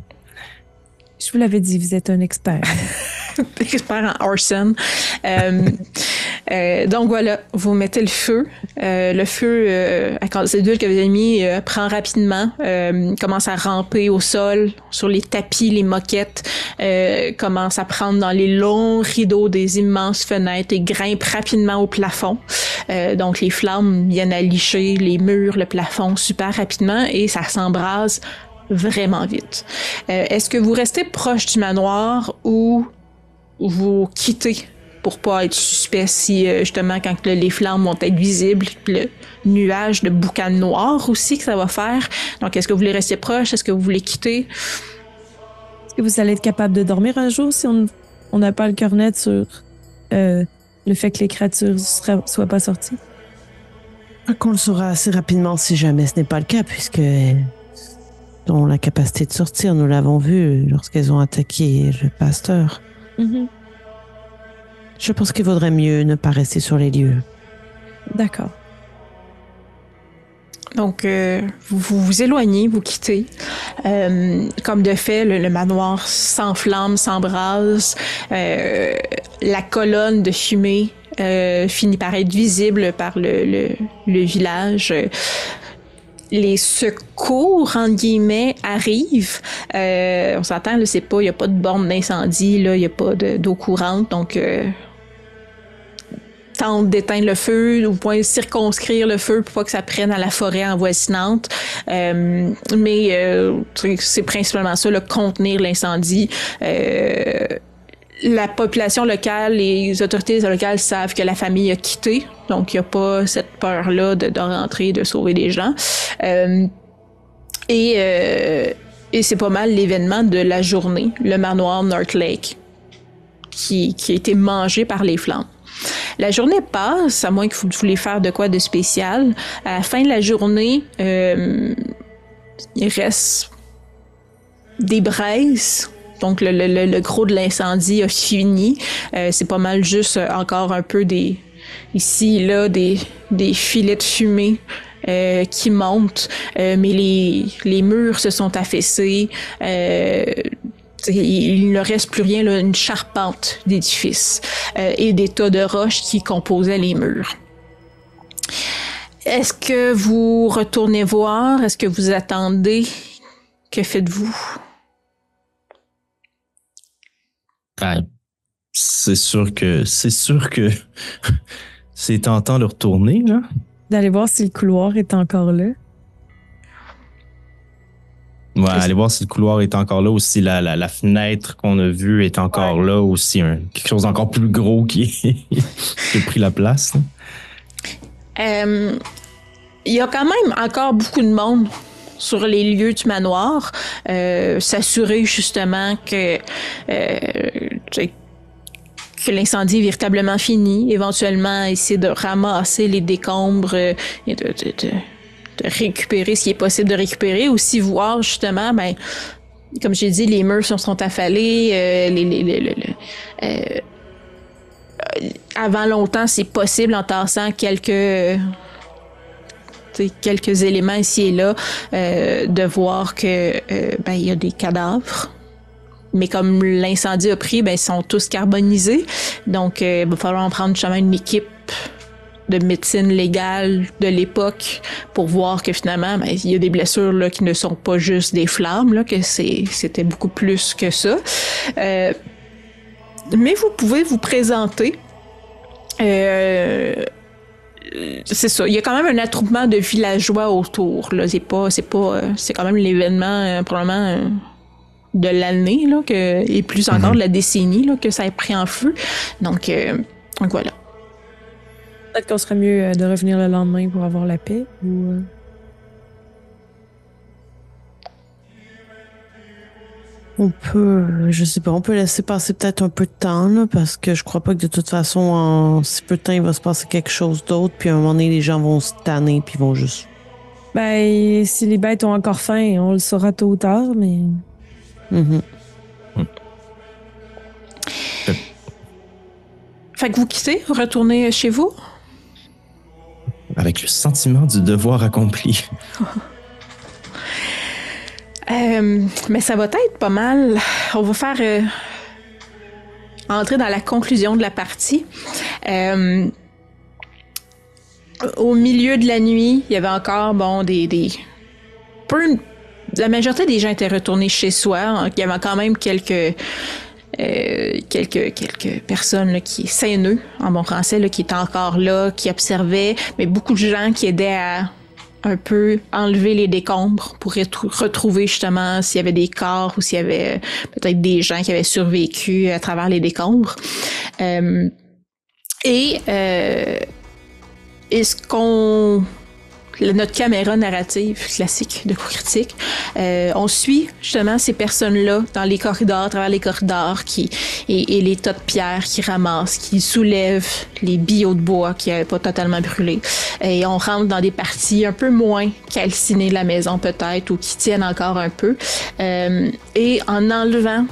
Je vous l'avais dit, vous êtes un expert. Expert en arson. Donc voilà, vous mettez le feu. Le feu, à cause des d'huile que vous avez mis, prend rapidement, commence à ramper au sol, sur les tapis, les moquettes, commence à prendre dans les longs rideaux des immenses fenêtres et grimpe rapidement au plafond. Donc les flammes viennent à licher les murs, le plafond super rapidement et ça s'embrase vraiment vite. Est-ce que vous restez proche du manoir ou vous quittez pour pas être suspect si, justement, quand les flammes vont être visibles, le nuage de boucan noir aussi que ça va faire. Donc, est-ce que vous voulez rester proche? Est-ce que vous voulez quitter? Est-ce que vous allez être capable de dormir un jour si on n'a pas le cœur net sur le fait que les créatures soient pas sorties? Qu'on le saura assez rapidement si jamais ce n'est pas le cas, puisque ont la capacité de sortir. Nous l'avons vu lorsqu'elles ont attaqué le pasteur. Mm-hmm. Je pense qu'il vaudrait mieux ne pas rester sur les lieux. D'accord. Donc, vous vous éloignez, vous quittez. Comme de fait, le manoir s'enflamme, s'embrase. La colonne de fumée finit par être visible par le village. Les secours, entre guillemets, arrivent. On s'entend, là, c'est pas, il n'y a pas de borne d'incendie, là, il n'y a pas d'eau courante, donc tente d'éteindre le feu, au point de circonscrire le feu pour pas que ça prenne à la forêt avoisinante. Mais c'est principalement ça, le contenir l'incendie. La population locale, les autorités locales savent que la famille a quitté, donc il n'y a pas cette peur-là de rentrer, de sauver des gens. Et c'est pas mal l'événement de la journée, le manoir North Lake, qui a été mangé par les flammes. La journée passe, à moins que vous voulez faire de quoi de spécial. À la fin de la journée, il reste des braises. Donc, le gros de l'incendie a fini. C'est pas mal juste encore un peu ici et là, des filets de fumée qui montent. Mais les murs se sont affaissés. Il ne reste plus rien, là, une charpente d'édifice et des tas de roches qui composaient les murs. Est-ce que vous retournez voir? Est-ce que vous attendez? Que faites-vous? C'est sûr que c'est tentant de retourner, là. D'aller voir si le couloir est encore là. Ouais, aller voir si le couloir est encore là ou si la fenêtre qu'on a vue est encore là ou si quelque chose d'encore plus gros qui a pris la place. Il y a quand même encore beaucoup de monde sur les lieux du manoir, s'assurer justement que l'incendie est véritablement fini, éventuellement essayer de ramasser les décombres et de récupérer ce qui est possible de récupérer, aussi voir justement, ben, comme j'ai dit, les murs sont affalés, avant longtemps, c'est possible en tassant quelques éléments ici et là, de voir que ben, il y a des cadavres. Mais comme l'incendie a pris, ben, ils sont tous carbonisés. Donc, il va falloir en prendre justement une équipe de médecine légale de l'époque pour voir que finalement, ben, il y a des blessures là, qui ne sont pas juste des flammes, là, que c'était beaucoup plus que ça. Mais vous pouvez vous présenter. C'est ça. Il y a quand même un attroupement de villageois autour. Là. C'est quand même l'événement probablement de l'année, là, et plus encore de la décennie, là, que ça a pris en feu. Donc voilà. Peut-être qu'on serait mieux de revenir le lendemain pour avoir la paix, ou... On peut, je sais pas, on peut laisser passer peut-être un peu de temps, là, parce que je crois pas que de toute façon, en si peu de temps, il va se passer quelque chose d'autre, puis à un moment donné, les gens vont se tanner, puis vont juste... Ben, si les bêtes ont encore faim, on le saura tôt ou tard, mais... Fait que vous quittez, vous retournez chez vous? Avec le sentiment du devoir accompli. Mais ça va être pas mal. On va faire entrer dans la conclusion de la partie. Au milieu de la nuit, il y avait encore la majorité des gens étaient retournés chez soi. Il y avait quand même quelques personnes là, qui saineux en bon français là, qui étaient encore là, qui observaient, mais beaucoup de gens qui aidaient à un peu enlever les décombres pour retrouver justement s'il y avait des corps ou s'il y avait peut-être des gens qui avaient survécu à travers les décombres. Et notre caméra narrative classique de coup critique, on suit justement ces personnes-là dans les corridors, à travers les corridors, et les tas de pierres qui ramassent, qui soulèvent les billots de bois qui n'avaient pas totalement brûlé. Et on rentre dans des parties un peu moins calcinées de la maison peut-être, ou qui tiennent encore un peu. Et en enlevant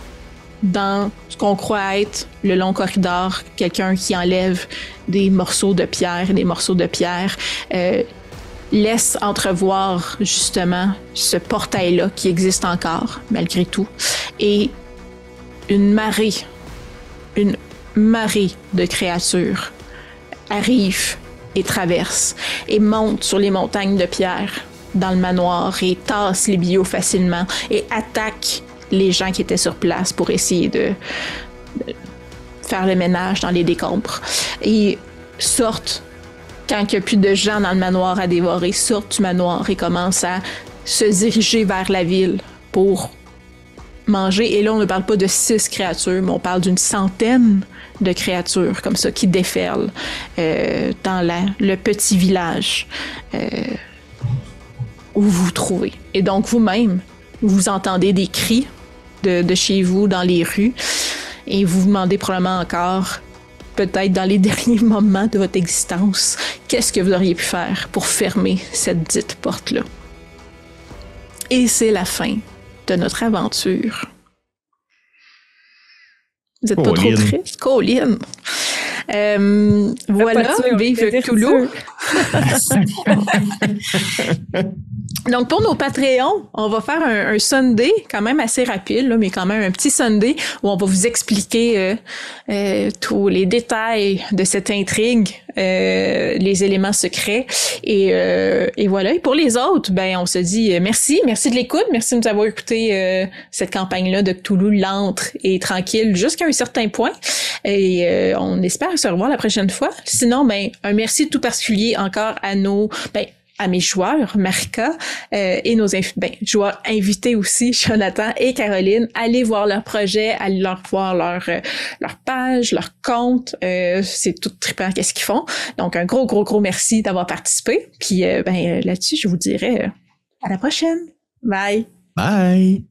dans ce qu'on croit être le long corridor, quelqu'un qui enlève des morceaux de pierre, laisse entrevoir justement ce portail-là qui existe encore, malgré tout. Et une marée de créatures arrive et traverse et monte sur les montagnes de pierre dans le manoir et tasse les billots facilement et attaque les gens qui étaient sur place pour essayer de faire le ménage dans les décombres. Et sortent quand il n'y a plus de gens dans le manoir à dévorer, sortent du manoir et commencent à se diriger vers la ville pour manger. Et là, on ne parle pas de 6 créatures, mais on parle d'une centaine de créatures comme ça qui déferlent dans le petit village où vous vous trouvez. Et donc, vous-même, vous entendez des cris de chez vous dans les rues et vous vous demandez probablement encore, peut-être dans les derniers moments de votre existence, qu'est-ce que vous auriez pu faire pour fermer cette dite porte-là. Et c'est la fin de notre aventure. Vous êtes pas trop triste? Colin! Voilà, vive Cthulhu! Donc, pour nos Patreons, on va faire un Sunday quand même assez rapide, là, mais quand même un petit Sunday où on va vous expliquer tous les détails de cette intrigue, les éléments secrets. Et voilà. Et pour les autres, ben on se dit merci de l'écoute, merci de nous avoir écouté cette campagne-là de Cthulhu lente et tranquille jusqu'à un certain point. Et on espère se revoir la prochaine fois. Sinon, ben un merci tout particulier encore à mes joueurs, Marika, et nos joueurs invités aussi, Jonathan et Caroline. Allez voir leur projet, allez leur voir leur page, leur compte. C'est tout trippant qu'est-ce qu'ils font. Donc, un gros merci d'avoir participé. Puis, là-dessus, je vous dirais à la prochaine. Bye! Bye!